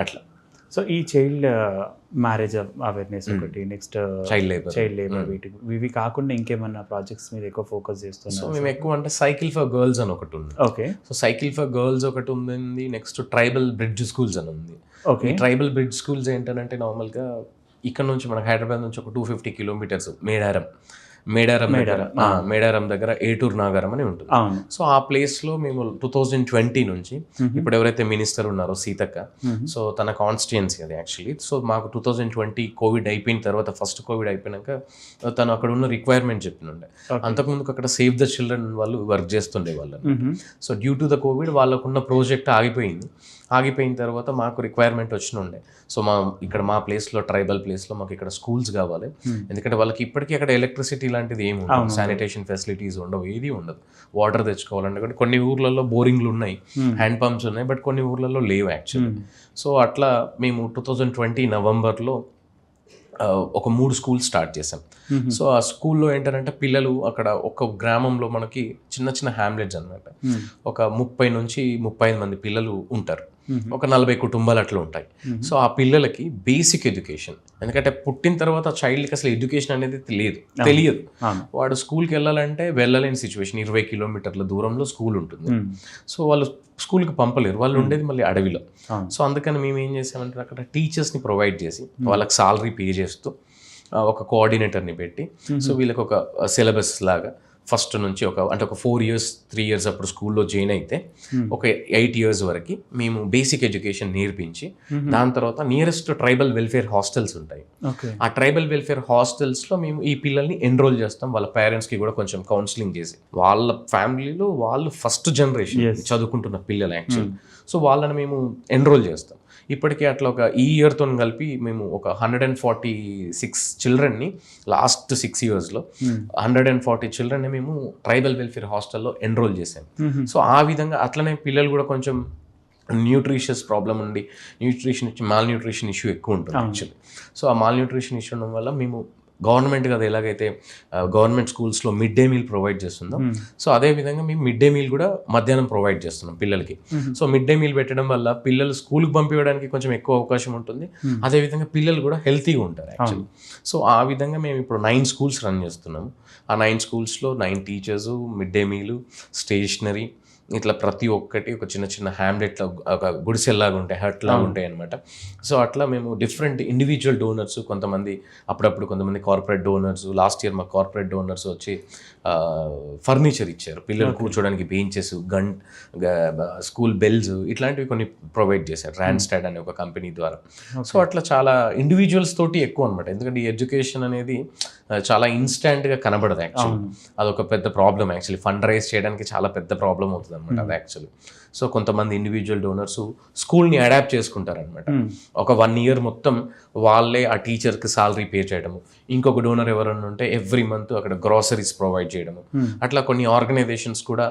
అట్లా. సో ఈ చైల్డ్ మ్యారేజ్ అవేర్నెస్ ఒకటి, నెక్స్ట్ చైల్డ్ లేబర్, ఇవి కాకుండా ఇంకేమన్నా ప్రాజెక్ట్స్ మీద ఎక్కువ ఫోకస్ చేస్తున్నాం? సో మేము ఎక్కువ అంటే సైకిల్ ఫర్ గర్ల్స్ అని ఒకటి ఉంది. Okay. So cycle for girls ఒకటి ఉంది. నెక్స్ట్ ట్రైబల్ బ్రిడ్జ్ స్కూల్స్ అని ఉంది. ఈ ట్రైబల్ బ్రిడ్జ్ స్కూల్స్ ఏంటంటే నార్మల్గా ఇక్కడ నుంచి మనకు హైదరాబాద్ నుంచి ఒక 250 kilometers మేడారం దగ్గర ఏటూరు నాగారం అని ఉంటుంది. సో ఆ ప్లేస్లో మేము 2020 నుంచి ఇప్పుడు ఎవరైతే మినిస్టర్ ఉన్నారో సీతక్క, సో తన కాన్స్టిట్యుయెన్సీ అది యాక్చువల్లీ. సో మాకు 2020 కోవిడ్ అయిపోయిన తర్వాత, ఫస్ట్ కోవిడ్ అయిపోయినాక తను అక్కడ ఉన్న రిక్వైర్మెంట్ చెప్పినుండే. అంతకుముందుకు అక్కడ సేవ్ ద చిల్డ్రన్ వాళ్ళు వర్క్ చేస్తుండే వాళ్ళని. So due to the Covid వాళ్ళకున్న ప్రాజెక్ట్ ఆగిపోయింది. ఆగిపోయిన తర్వాత మాకు రిక్వైర్మెంట్ ఉండే. సో మా ప్లేస్లో ట్రైబల్ ప్లేస్లో మాకు ఇక్కడ స్కూల్స్ కావాలి, ఎందుకంటే వాళ్ళకి ఇప్పటికీ అక్కడ ఎలక్ట్రిసిటీ లాంటిది ఏమి ఉండదు, శానిటేషన్ ఫెసిలిటీస్ ఉండవు, ఏది ఉండదు. వాటర్ తెచ్చుకోవాలంటే కొన్ని ఊర్లలో బోరింగ్లు ఉన్నాయి, హ్యాండ్ పంప్స్ ఉన్నాయి, బట్ కొన్ని ఊర్లలో లేవు యాక్చువల్లీ. సో అట్లా మేము 2020 నవంబర్లో ఒక 3 స్కూల్స్ స్టార్ట్ చేసాం. సో ఆ స్కూల్లో ఏంటంటే పిల్లలు అక్కడ ఒక గ్రామంలో మనకి చిన్న చిన్న హ్యామ్లెట్స్ అనమాట, ఒక 30 నుంచి 35 మంది పిల్లలు ఉంటారు, ఒక 40 కుటుంబాలు అట్లా ఉంటాయి. సో ఆ పిల్లలకి బేసిక్ ఎడ్యుకేషన్, ఎందుకంటే పుట్టిన తర్వాత చైల్డ్కి అసలు ఎడ్యుకేషన్ అనేది తెలియదు. వాడు స్కూల్కి వెళ్ళాలంటే వెళ్ళలేని సిచ్యువేషన్, 20 కిలోమీటర్ల దూరంలో స్కూల్ ఉంటుంది. సో వాళ్ళు స్కూల్కి పంపలేరు, వాళ్ళు ఉండేది మళ్ళీ అడవిలో. సో అందుకని మేము ఏం చేసామంటే అక్కడ టీచర్స్ని ప్రొవైడ్ చేసి వాళ్ళకి సాలరీ పే చేస్తూ ఒక కోఆర్డినేటర్ని పెట్టి, సో వీళ్ళకి ఒక సిలబస్ లాగా ఫస్ట్ నుంచి ఒక 4 ఇయర్స్ 3 ఇయర్స్ అప్పుడు స్కూల్లో జాయిన్ అయితే ఒక 8 ఇయర్స్ వరకు మేము బేసిక్ ఎడ్యుకేషన్ నేర్పించి, దాని తర్వాత నియరెస్ట్ ట్రైబల్ వెల్ఫేర్ హాస్టల్స్ ఉంటాయి, ఆ ట్రైబల్ వెల్ఫేర్ హాస్టల్స్లో మేము ఈ పిల్లల్ని ఎన్రోల్ చేస్తాం. వాళ్ళ పేరెంట్స్కి కూడా కొంచెం కౌన్సిలింగ్ చేసి, వాళ్ళ ఫ్యామిలీలో వాళ్ళు ఫస్ట్ జనరేషన్ చదువుకుంటున్న పిల్లలు యాక్చువల్, సో వాళ్ళని మేము ఎన్రోల్ చేస్తాం. ఇప్పటికీ అట్లా ఒక ఈ ఇయర్తో కలిపి మేము ఒక 146 చిల్డ్రన్ని లాస్ట్ 6 ఇయర్స్లో 140 చిల్డ్రన్ని మేము ట్రైబల్ వెల్ఫేర్ హాస్టల్లో ఎన్రోల్ చేసాం. సో ఆ విధంగా అట్లనే పిల్లలు కూడా కొంచెం న్యూట్రిషియస్ ప్రాబ్లం ఉండి మాల్ న్యూట్రిషన్ ఇష్యూ ఎక్కువ ఉంటుంది యాక్చువల్లీ. సో ఆ మాల్ న్యూట్రిషన్ ఇష్యూ ఉండడం వల్ల మేము గవర్నమెంట్ కదా ఎలాగైతే గవర్నమెంట్ స్కూల్స్లో మిడ్ డే మీల్ ప్రొవైడ్ చేస్తుందాం, సో అదేవిధంగా మేము మిడ్ డే మీల్ కూడా మధ్యాహ్నం ప్రొవైడ్ చేస్తున్నాం పిల్లలకి. సో మిడ్ డే మీల్ పెట్టడం వల్ల పిల్లలు స్కూల్కి పంపించడానికి కొంచెం ఎక్కువ అవకాశం ఉంటుంది, అదేవిధంగా పిల్లలు కూడా హెల్తీగా ఉంటారు యాక్చువల్లీ. సో ఆ విధంగా మేము ఇప్పుడు 9 స్కూల్స్ రన్ చేస్తున్నాము. ఆ 9 స్కూల్స్లో 9 టీచర్సు, మిడ్ డే మీలు, స్టేషనరీ, ఇట్లా ప్రతి ఒక్కటి ఒక చిన్న చిన్న హ్యామ్లెట్లో ఒక గుడిసెల్లాగా ఉంటాయి, హట్ లాగా ఉంటాయి అనమాట. సో అట్లా మేము డిఫరెంట్ ఇండివిజువల్ డోనర్స్, కొంతమంది కొంతమంది కార్పొరేట్ డోనర్స్, లాస్ట్ ఇయర్ మా కార్పొరేట్ డోనర్స్ వచ్చి ఫర్నిచర్ ఇచ్చారు, పిల్లలు కూర్చోడానికి బెంచెస్, స్కూల్ బెల్స్, ఇట్లాంటివి కొన్ని ప్రొవైడ్ చేశారు ర్యాన్స్టాడ్ అనే ఒక కంపెనీ ద్వారా. సో అట్లా చాలా ఇండివిజువల్స్ తోటి ఎక్కువ అనమాట, ఎందుకంటే ఈ ఎడ్యుకేషన్ అనేది చాలా ఇన్స్టాంట్గా కనబడదు యాక్చువల్లీ. అదొక పెద్ద ప్రాబ్లం యాక్చువల్లీ, ఫండ్ రైజ్ చేయడానికి చాలా పెద్ద ప్రాబ్లం అవుతుంది అనమాట అది యాక్చువల్లీ. సో కొంతమంది ఇండివిజువల్ డోనర్స్ స్కూల్ని అడాప్ట్ చేసుకుంటారనమాట, ఒక 1 ఇయర్ మొత్తం వాళ్ళే ఆ టీచర్కి సాలరీ పే చేయడము, ఇంకొక డోనర్ ఎవరన్నా ఉంటే ఎవ్రీ మంత్ అక్కడ గ్రాసరీస్ ప్రొవైడ్ చేయడము. అట్లా కొన్ని ఆర్గనైజేషన్స్ కూడా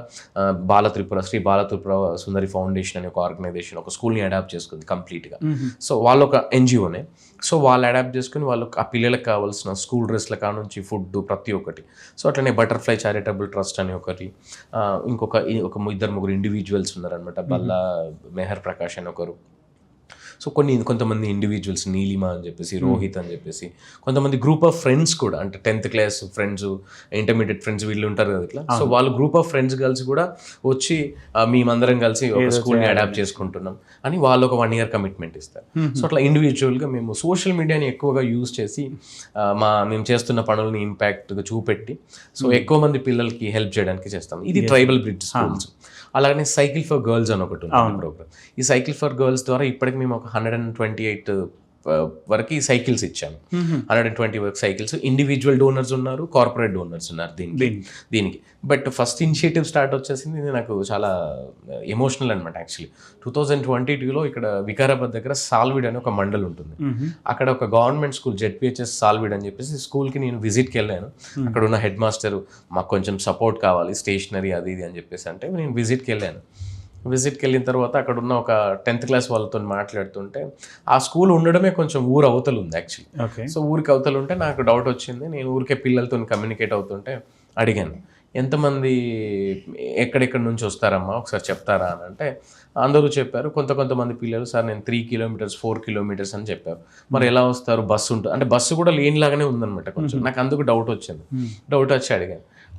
శ్రీ బాల త్రిపుర సుందరి ఫౌండేషన్ అనే ఒక ఆర్గనైజేషన్ ఒక స్కూల్ని అడాప్ట్ చేసుకుంది కంప్లీట్గా. సో వాళ్ళు ఒక ఎన్జిఓనే, సో వాళ్ళు అడాప్ట్ చేసుకుని వాళ్ళు ఆ పిల్లలకు కావాల్సిన స్కూల్ డ్రెస్ల కానుంచి ఫుడ్ ప్రతి ఒక్కటి. సో అట్లనే బటర్ఫ్లై చారిటబుల్ ట్రస్ట్ అని ఒకటి, ఇంకొక 2-3 ఇండివిజువల్స్ ఉన్నారనమాట, బల్లా మెహర్ ప్రకాష్ అని ఒకరు. సో కొంతమంది ఇండివిజువల్స్, నీలిమా అని చెప్పేసి, రోహిత్ అని చెప్పేసి, కొంతమంది గ్రూప్ ఆఫ్ ఫ్రెండ్స్ కూడా, అంటే 10th class friends, intermediate friends వీళ్ళు ఉంటారు కదా ఇట్లా. సో వాళ్ళు గ్రూప్ ఆఫ్ ఫ్రెండ్స్ కలిసి కూడా వచ్చి మేమందరం కలిసి ఒక స్కూల్ని అడాప్ట్ చేసుకుంటున్నాం అని వాళ్ళు ఒక 1 ఇయర్ కమిట్మెంట్ ఇస్తారు. సో అట్లా ఇండివిజువల్గా మేము సోషల్ మీడియాని ఎక్కువగా యూజ్ చేసి మేము చేస్తున్న పనులని ఇంపాక్ట్గా చూపెట్టి, సో ఎక్కువ మంది పిల్లలకి హెల్ప్ చేయడానికి చేస్తాం. ఇది ట్రైబల్ బ్రిడ్జ్ స్కూల్స్. అలాగనే సైకిల్ ఫర్ గర్ల్స్ అని ఒకటి ఉంది ప్రోగ్రామ్. ఈ సైకిల్ ఫర్ గర్ల్స్ ద్వారా ఇప్పటికి మేము ఒక 128 వరకు సైకిల్స్ ఇచ్చాము. 120 వరకు సైకిల్స్. ఇండివిజువల్ డోనర్స్ ఉన్నారు, కార్పొరేట్ డోనర్స్ ఉన్నారు దీనికి. బట్ ఫస్ట్ ఇనిషియేటివ్ స్టార్ట్ వచ్చేసింది, ఇది నాకు చాలా ఎమోషనల్ అనమాట యాక్చువల్లీ. 2022లో ఇక్కడ వికారాబాద్ దగ్గర సాల్విడ్ అని ఒక మండల్ ఉంటుంది, అక్కడ ఒక గవర్నమెంట్ స్కూల్ జెడ్పిహెచ్ఎస్ సాల్విడ్ అని చెప్పేసి స్కూల్కి నేను విజిట్కి వెళ్ళాను. అక్కడ ఉన్న హెడ్ మాస్టర్ మాకు కొంచెం సపోర్ట్ కావాలి, స్టేషనరీ అది ఇది అని చెప్పేసి అంటే నేను విజిట్కి వెళ్ళాను. విజిట్కి వెళ్ళిన తర్వాత అక్కడ ఉన్న ఒక 10th క్లాస్ వాళ్ళతో మాట్లాడుతుంటే, ఆ స్కూల్ ఉండడమే కొంచెం ఊరు అవతలు ఉంది యాక్చువల్లీ. సో ఊరికి అవతలు ఉంటే నాకు డౌట్ వచ్చింది, నేను ఊరికే పిల్లలతో కమ్యూనికేట్ అవుతుంటే అడిగాను, ఎంతమంది ఎక్కడెక్కడి నుంచి వస్తారమ్మా ఒకసారి చెప్తారా అని అంటే అందరూ చెప్పారు. కొంతమంది పిల్లలు సార్ నేను 3 కిలోమీటర్స్ 4 కిలోమీటర్స్ అని చెప్పారు. మరి ఎలా వస్తారు, బస్సు ఉంటుంది అంటే బస్సు కూడా లేని లాగానే ఉందన్నమాట కొంచెం. నాకు అందుకు డౌట్ వచ్చింది. డౌట్ వచ్చి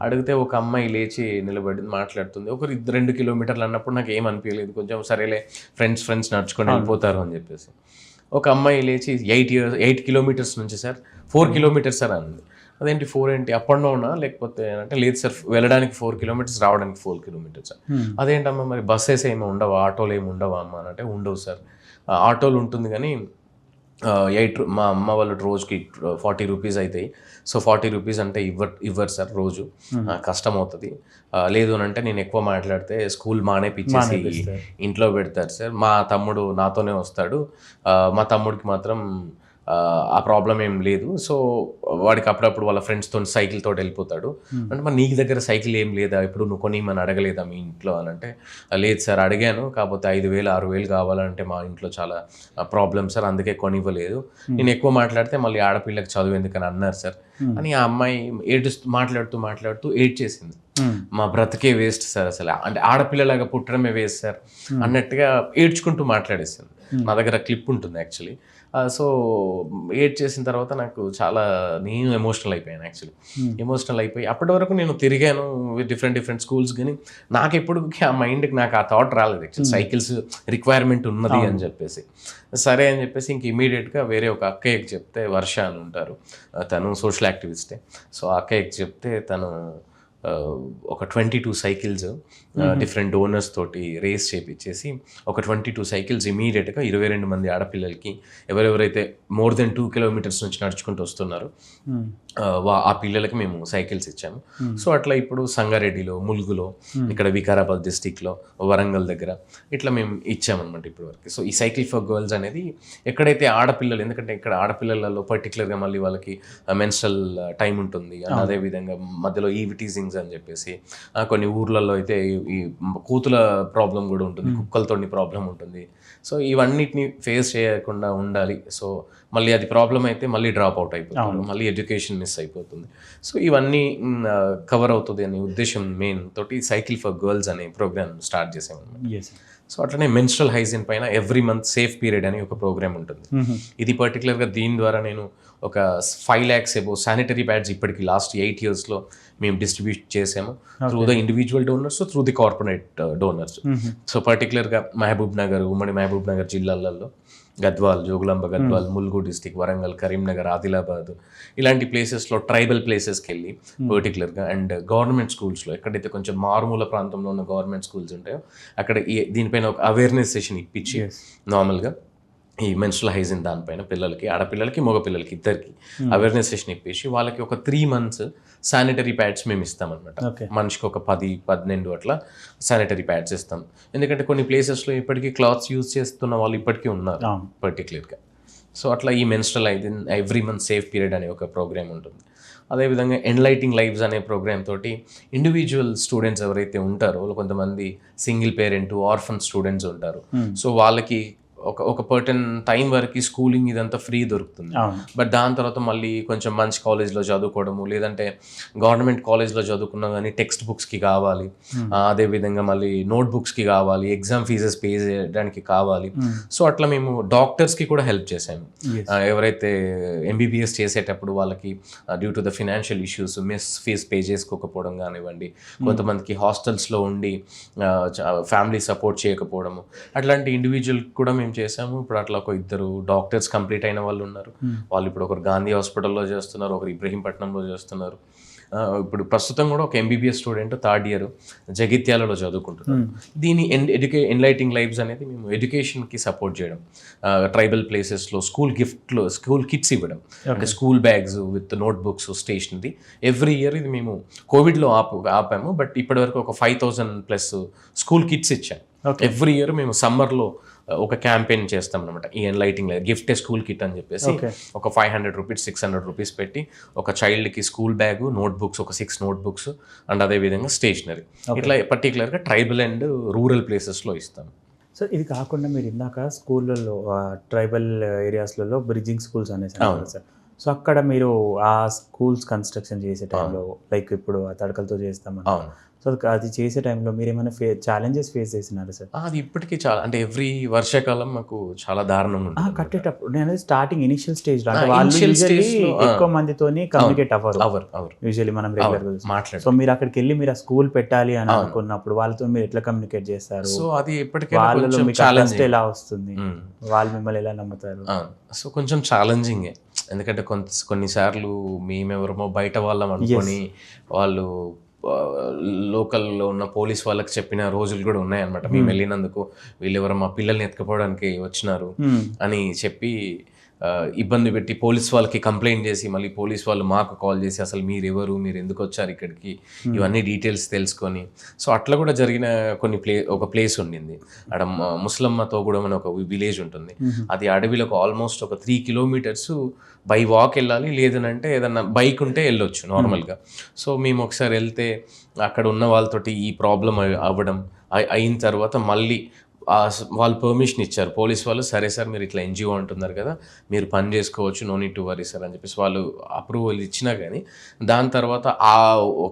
అడిగితే ఒక అమ్మాయి లేచి నిలబడి మాట్లాడుతుంది. 2 కిలోమీటర్లు అన్నప్పుడు నాకు ఏం అనిపించలేదు, కొంచెం సరేలే ఫ్రెండ్స్ నడుచుకొని వెళ్ళిపోతారు అని చెప్పేసి. ఒక అమ్మాయి లేచి 8 కిలోమీటర్స్ నుంచి సార్ 4 కిలోమీటర్స్ సార్ అంది. అదేంటి 4 ఏంటి, అప్ అండ్ డౌనా లేకపోతే అంటే లేదు సార్ వెళ్ళడానికి 4 కిలోమీటర్స్, రావడానికి 4 కిలోమీటర్స్. అదేంటమ్మా మరి బస్సెస్ ఏమి ఉండవా, ఆటోలు ఏమి ఉండవా అమ్మ అని అంటే ఉండవు సార్, ఆటోలు ఉంటుంది కానీ మా అమ్మ వాళ్ళు రోజుకి 40 రూపీస్ అవుతాయి. సో 40 రూపీస్ అంటే ఇవ్వరు సార్ రోజు. కష్టం అవుతుంది. లేదు అని అంటే నేను ఎక్కువ మాట్లాడితే స్కూల్ మానేపిచ్చేసి ఇంట్లో పెడతారు సార్. మా తమ్ముడు నాతోనే వస్తాడు. మా తమ్ముడికి మాత్రం ఆ ప్రాబ్లం ఏం లేదు. సో వాడికి అప్పుడప్పుడు వాళ్ళ ఫ్రెండ్స్తో సైకిల్ తోటి వెళ్ళిపోతాడు. అంటే మరి నీకు దగ్గర సైకిల్ ఏం లేదా, ఇప్పుడు నువ్వు కొనిమని అడగలేదా మీ ఇంట్లో అని అంటే, లేదు సార్ అడిగాను, కాకపోతే 5,000 6,000 కావాలంటే మా ఇంట్లో చాలా ప్రాబ్లమ్ సార్, అందుకే కొనివ్వలేదు. నేను ఎక్కువ మాట్లాడితే మళ్ళీ ఆడపిల్లకి చదువు ఎందుకని అన్నారు సార్ అని ఆ అమ్మాయి మాట్లాడుతూ ఏడ్చేసింది. మా బ్రతికే వేస్ట్ సార్ అసలు, అంటే ఆడపిల్లలాగా పుట్టడమే వేస్ట్ సార్ అన్నట్టుగా ఏడ్చుకుంటూ మాట్లాడేసింది. నా దగ్గర క్లిప్ ఉంటుంది యాక్చువల్లీ. సో ఏడ్ చేసిన తర్వాత నాకు నేను ఎమోషనల్ అయిపోయాను యాక్చువల్లీ. ఎమోషనల్ అయిపోయి అప్పటి వరకు నేను తిరిగాను డిఫరెంట్ స్కూల్స్, కానీ నాకు ఎప్పుడు ఆ మైండ్కి నాకు ఆ థాట్ రాలేదు యాక్చువల్లీ సైకిల్స్ రిక్వైర్మెంట్ ఉన్నది అని చెప్పేసి. సరే అని చెప్పేసి ఇంక ఇమీడియట్గా వేరే ఒక అక్కయ్యకి చెప్తే, వర్ష అని ఉంటారు, తను సోషల్ యాక్టివిస్టే. సో అక్కయ్యకి చెప్తే తను ఒక 22 సైకిల్స్ డిఫరెంట్ డోనర్స్ తోటి రేస్ చేపించేసి ఒక 22 సైకిల్స్ ఇమీడియట్గా 22 మంది ఆడపిల్లలకి, ఎవరెవరైతే మోర్ దెన్ 2 కిలోమీటర్స్ నుంచి నడుచుకుంటూ వస్తున్నారు ఆ పిల్లలకి మేము సైకిల్స్ ఇచ్చాము. సో అట్లా ఇప్పుడు సంగారెడ్డిలో, ములుగులో, ఇక్కడ వికారాబాద్ డిస్టిక్లో, వరంగల్ దగ్గర ఇట్లా మేము ఇచ్చామన్నమాట ఇప్పటి వరకు. సో ఈ సైకిల్ ఫర్ గర్ల్స్ అనేది ఎక్కడైతే ఆడపిల్లలు, ఎందుకంటే ఇక్కడ ఆడపిల్లలలో పర్టికులర్గా మళ్ళీ వాళ్ళకి మెన్స్ట్రల్ టైం ఉంటుంది, అదేవిధంగా మధ్యలో ఈవిటీజింగ్స్ అని చెప్పేసి, కొన్ని ఊర్లలో అయితే ఈ కూతుల ప్రాబ్లం కూడా ఉంటుంది, కుక్కలతో ప్రాబ్లం ఉంటుంది. సో ఇవన్నిటిని ఫేస్ చేయకుండా ఉండాలి. సో మళ్ళీ అది ప్రాబ్లం అయితే మళ్ళీ డ్రాప్ అవుట్ అయిపోతుంది, మళ్ళీ ఎడ్యుకేషన్ మిస్ అయిపోతుంది. సో ఇవన్నీ కవర్ అవుతుంది అనే ఉద్దేశం మెయిన్ తోటి సైకిల్ ఫర్ గర్ల్స్ అనే ప్రోగ్రామ్ స్టార్ట్ చేసామన్నమాట. సో అట్లనే మెన్స్ట్రల్ హైజీన్ పైన ఎవ్రీ మంత్ సేఫ్ పీరియడ్ అని ఒక ప్రోగ్రామ్ ఉంటుంది. ఇది పర్టికులర్గా దీని ద్వారా నేను ఒక 5 lakhs ఎబో శానిటరీ ప్యాడ్స్ ఇప్పటికి లాస్ట్ 8 yearsలో మేము డిస్ట్రిబ్యూట్ చేసాము through the individual donors, through the corporate donors. So పర్టికులర్గా ఉమ్మడి మహబూబ్ నగర్ జిల్లాలలో గద్వాల్, జోగులాంబ గద్వాల్, ములుగు డిస్టిక్, వరంగల్, కరీంనగర్, ఆదిలాబాద్ ఇలాంటి ప్లేసెస్లో ట్రైబల్ ప్లేసెస్కి వెళ్ళి పర్టికులర్గా, అండ్ గవర్నమెంట్ స్కూల్స్లో ఎక్కడైతే కొంచెం మారుమూల ప్రాంతంలో ఉన్న గవర్నమెంట్ స్కూల్స్ ఉంటాయో అక్కడ దీనిపైన ఒక అవేర్నెస్ సెషన్ ఇప్పించి నార్మల్గా ఈ మెన్స్ట్రల్ హైజీన్ దానిపైన పిల్లలకి, ఆడపిల్లలకి, మగపిల్లలకి ఇద్దరికి అవేర్నెస్ సెషన్ ఇప్పేసి వాళ్ళకి ఒక 3 months శానిటరీ ప్యాడ్స్ మేము ఇస్తామన్నమాట. మనిషికి ఒక 10-12 అట్లా శానిటరీ ప్యాడ్స్ ఇస్తాం. ఎందుకంటే కొన్ని ప్లేసెస్లో ఇప్పటికీ క్లాత్స్ యూజ్ చేస్తున్న వాళ్ళు ఇప్పటికీ ఉన్నారు పర్టికులర్గా. సో అట్లా ఈ menstrual hygiene every month safe period అనే ఒక ప్రోగ్రామ్ ఉంటుంది. అదేవిధంగా ఎన్లైటింగ్ లైవ్స్ అనే ప్రోగ్రామ్ తోటి ఇండివిజువల్ స్టూడెంట్స్ ఎవరైతే ఉంటారో, కొంతమంది సింగిల్ పేరెంట్, ఆర్ఫన్ స్టూడెంట్స్ ఉంటారు. సో వాళ్ళకి ఒక పర్టన్ టైం వరకు స్కూలింగ్ ఇదంతా ఫ్రీ దొరుకుతుంది. బట్ దాని తర్వాత మళ్ళీ కొంచెం మంచి కాలేజ్లో చదువుకోవడము, లేదంటే గవర్నమెంట్ కాలేజ్లో చదువుకున్నా కానీ టెక్స్ట్ బుక్స్కి కావాలి, అదేవిధంగా మళ్ళీ నోట్ బుక్స్కి కావాలి, ఎగ్జామ్ ఫీజెస్ పే చేయడానికి కావాలి. సో అట్లా మేము డాక్టర్స్కి కూడా హెల్ప్ చేసాము. ఎవరైతే MBBS చేసేటప్పుడు వాళ్ళకి due to the financial issues mess fees pay చేసుకోకపోవడం కానివ్వండి, కొంతమందికి హాస్టల్స్లో ఉండి ఫ్యామిలీ సపోర్ట్ చేయకపోవడము, అట్లాంటి ఇండివిజువల్ కూడా మేము చేసాము. ఇప్పుడు అట్లా ఒక 2 డాక్టర్స్ కంప్లీట్ అయిన వాళ్ళు ఉన్నారు. వాళ్ళు ఇప్పుడు ఒకరు గాంధీ హాస్పిటల్లో చేస్తున్నారు, ఒకరు ఇబ్రహీంపట్నంలో చేస్తున్నారు. ఇప్పుడు ప్రస్తుతం కూడా ఒక MBBS స్టూడెంట్ 3rd year జగిత్యాలలో చదువుకుంటున్నారు. దీని ఎన్లైటింగ్ లైవ్స్ అనేది మేము ఎడ్యుకేషన్కి సపోర్ట్ చేయడం, ట్రైబల్ ప్లేసెస్లో స్కూల్ కిట్స్ ఇవ్వడం, అంటే school bags with note books, stationery every year. ఇది మేము కోవిడ్లో ఆపాము, బట్ ఇప్పటివరకు ఒక 5,000+ స్కూల్ కిట్స్ ఇచ్చాము. ఎవ్రీ ఇయర్ మేము సమ్మర్లో ఒక క్యాంపెయిన్ చేస్తాం అనమాట. ఈ ఎన్లైటింగ్ గిఫ్ట్ స్కూల్ కిట్ అని చెప్పేసి ఒక 500 రూపీస్ 600 రూపీస్ పెట్టి ఒక చైల్డ్కి స్కూల్ బ్యాగ్, నోట్ బుక్స్, ఒక 6 నోట్ బుక్స్, అండ్ అదేవిధంగా స్టేషనరీ, ఇట్లా పర్టికులర్గా ట్రైబల్ అండ్ రూరల్ ప్లేసెస్లో ఇస్తాం. సో ఇది కాకుండా మీరు ఇందాక స్కూళ్ళల్లో ట్రైబల్ ఏరియాస్లలో బ్రిడ్జింగ్ స్కూల్స్ అనేసి సార్. సో అక్కడ మీరు ఆ స్కూల్స్ కన్స్ట్రక్షన్ చేసే టైంలో, లైక్ ఇప్పుడు తడకలతో చేస్తామని, సో అది చేసే టైంలో మీరు ఏమైనా ఛాలెంజెస్ ఫేస్ చేసినారు సార్? అది ఇప్పటికీ చాలా, అంటే ఎవ్రీ వర్షాకాలం మాకు చాలా దారుణంగా ఉంటుంది కట్టేటప్పుడు. నేను స్టార్టింగ్ ఇనిషియల్ స్టేజ్ లో, ఎక్కువ మందితోని కమ్యూనికేట్ అవ్వరు యూజువల్లీ మనం రెగ్యులర్ మాట్లాడు. సో మీరు అక్కడికి వెళ్ళి మీరు ఆ స్కూల్ పెట్టాలి అని అనుకున్నప్పుడు వాళ్ళతో మీరు ఎట్లా కమ్యూనికేట్ చేస్తారు? సో అది ఎప్పటికీ వాళ్ళలో మీకు ట్రస్ట్ ఎలా వస్తుంది, వాళ్ళు మిమ్మల్ని ఎలా నమ్ముతారు? సో కొంచెం ఛాలెంజింగే, ఎందుకంటే కొన్నిసార్లు మేమెవరమో బయట వాళ్ళం అనుకొని వాళ్ళు లోకల్లో ఉన్న పోలీస్ వాళ్ళకి చెప్పిన రోజులు కూడా ఉన్నాయన్నమాట. మేము వెళ్ళినందుకు వీళ్ళెవరో మా పిల్లల్ని ఎత్తుకుపోవడానికి వచ్చినారు అని చెప్పి ఇబ్బంది పెట్టి పోలీస్ వాళ్ళకి కంప్లైంట్ చేసి మళ్ళీ పోలీస్ వాళ్ళు మాకు కాల్ చేసి అసలు మీరు ఎవరు, మీరు ఎందుకు వచ్చారు ఇక్కడికి, ఇవన్నీ డీటెయిల్స్ తెలుసుకొని. సో అట్లా కూడా జరిగిన ఒక ప్లేస్ ఉండింది అక్కడ ముసలమ్మతో కూడా మన ఒక విలేజ్ ఉంటుంది. అది అడవిలోకి ఆల్మోస్ట్ ఒక 3 కిలోమీటర్స్ బై వాక్ వెళ్ళాలి, లేదనంటే ఏదన్నా బైక్ ఉంటే వెళ్ళొచ్చు నార్మల్గా. సో మేము ఒకసారి వెళ్తే అక్కడ ఉన్న వాళ్ళతోటి ఈ ప్రాబ్లం అవ్వడం అయిన తర్వాత మళ్ళీ వాళ్ళు పర్మిషన్ ఇచ్చారు పోలీస్ వాళ్ళు. సరే సార్ మీరు ఇట్లా ఎన్జిఓ అంటున్నారు కదా, మీరు పని చేసుకోవచ్చు, no need to worry sir అని చెప్పేసి వాళ్ళు అప్రూవల్ ఇచ్చినా కానీ దాని తర్వాత ఆ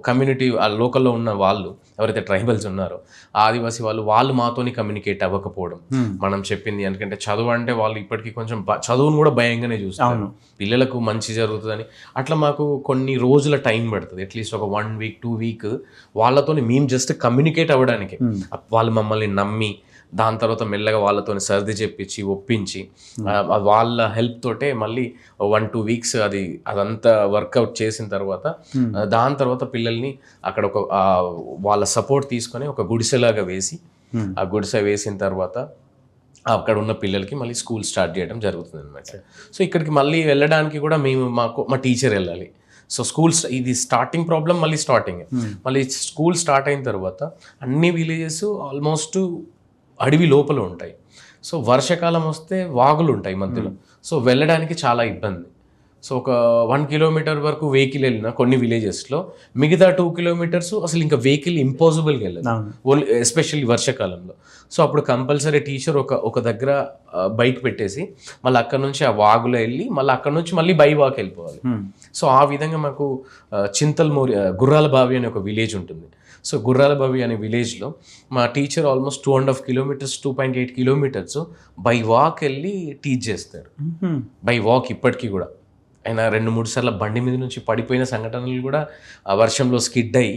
కమ్యూనిటీ ఆ లోకల్లో ఉన్న వాళ్ళు ఎవరైతే ట్రైబల్స్ ఉన్నారో ఆదివాసీ వాళ్ళు మాతోని కమ్యూనికేట్ అవ్వకపోవడం మనం చెప్పింది. ఎందుకంటే చదువు అంటే వాళ్ళు ఇప్పటికీ కొంచెం చదువును కూడా భయంగానే చూస్తారు, పిల్లలకు మంచి జరుగుతుందని. అట్లా మాకు కొన్ని రోజుల టైం పడుతుంది, అట్లీస్ట్ ఒక 1 వీక్ 2 వీక్ వాళ్ళతోని మేము జస్ట్ కమ్యూనికేట్ అవ్వడానికి. వాళ్ళు మమ్మల్ని నమ్మి దాని తర్వాత మెల్లగా వాళ్ళతో సర్ది చెప్పించి ఒప్పించి వాళ్ళ హెల్ప్ తోటే మళ్ళీ 1-2 వీక్స్ అదంతా వర్కౌట్ చేసిన తర్వాత దాని తర్వాత పిల్లల్ని అక్కడ ఒక వాళ్ళ సపోర్ట్ తీసుకొని ఒక గుడిసెలాగా వేసి ఆ గుడిసె వేసిన తర్వాత అక్కడ ఉన్న పిల్లలకి మళ్ళీ స్కూల్ స్టార్ట్ చేయడం జరుగుతుంది అనమాట. సో ఇక్కడికి మళ్ళీ వెళ్ళడానికి కూడా మా టీచర్ వెళ్ళాలి. సో ఇది స్టార్టింగ్ ప్రాబ్లం, మళ్ళీ స్కూల్ స్టార్ట్ అయిన తర్వాత అన్ని విలేజెస్ ఆల్మోస్ట్ అడవి లోపల ఉంటాయి. సో వర్షాకాలం వస్తే వాగులు ఉంటాయి మధ్యలో, సో వెళ్ళడానికి చాలా ఇబ్బంది. సో ఒక 1 కిలోమీటర్ వరకు వెహికల్ వెళ్ళిన కొన్ని విలేజెస్లో, మిగతా 2 కిలోమీటర్స్ అసలు ఇంకా వెహికల్ ఇంపాసిబుల్గా వెళ్ళదు, ఓన్లీ ఎస్పెషల్లీ వర్షాకాలంలో. సో అప్పుడు కంపల్సరీ టీచర్ ఒక దగ్గర బైక్ పెట్టేసి మళ్ళీ అక్కడ నుంచి ఆ వాగులో వెళ్ళి మళ్ళీ అక్కడ నుంచి మళ్ళీ బై వాక్ వెళ్ళిపోవాలి. సో ఆ విధంగా మాకు చింతల్మూరి గుర్రాల బావి అనే ఒక విలేజ్ ఉంటుంది. సో గుర్రాల బావి అనే విలేజ్లో మా teacher almost 2.5 kilometres 2.8 kilometres by walk వెళ్ళి టీచ్ చేస్తారు. బై వాక్ ఇప్పటికీ కూడా ఆయన 2-3 సార్లు బండి మీద నుంచి పడిపోయిన సంఘటనలు కూడా వర్షంలో స్కిడ్ అయ్యి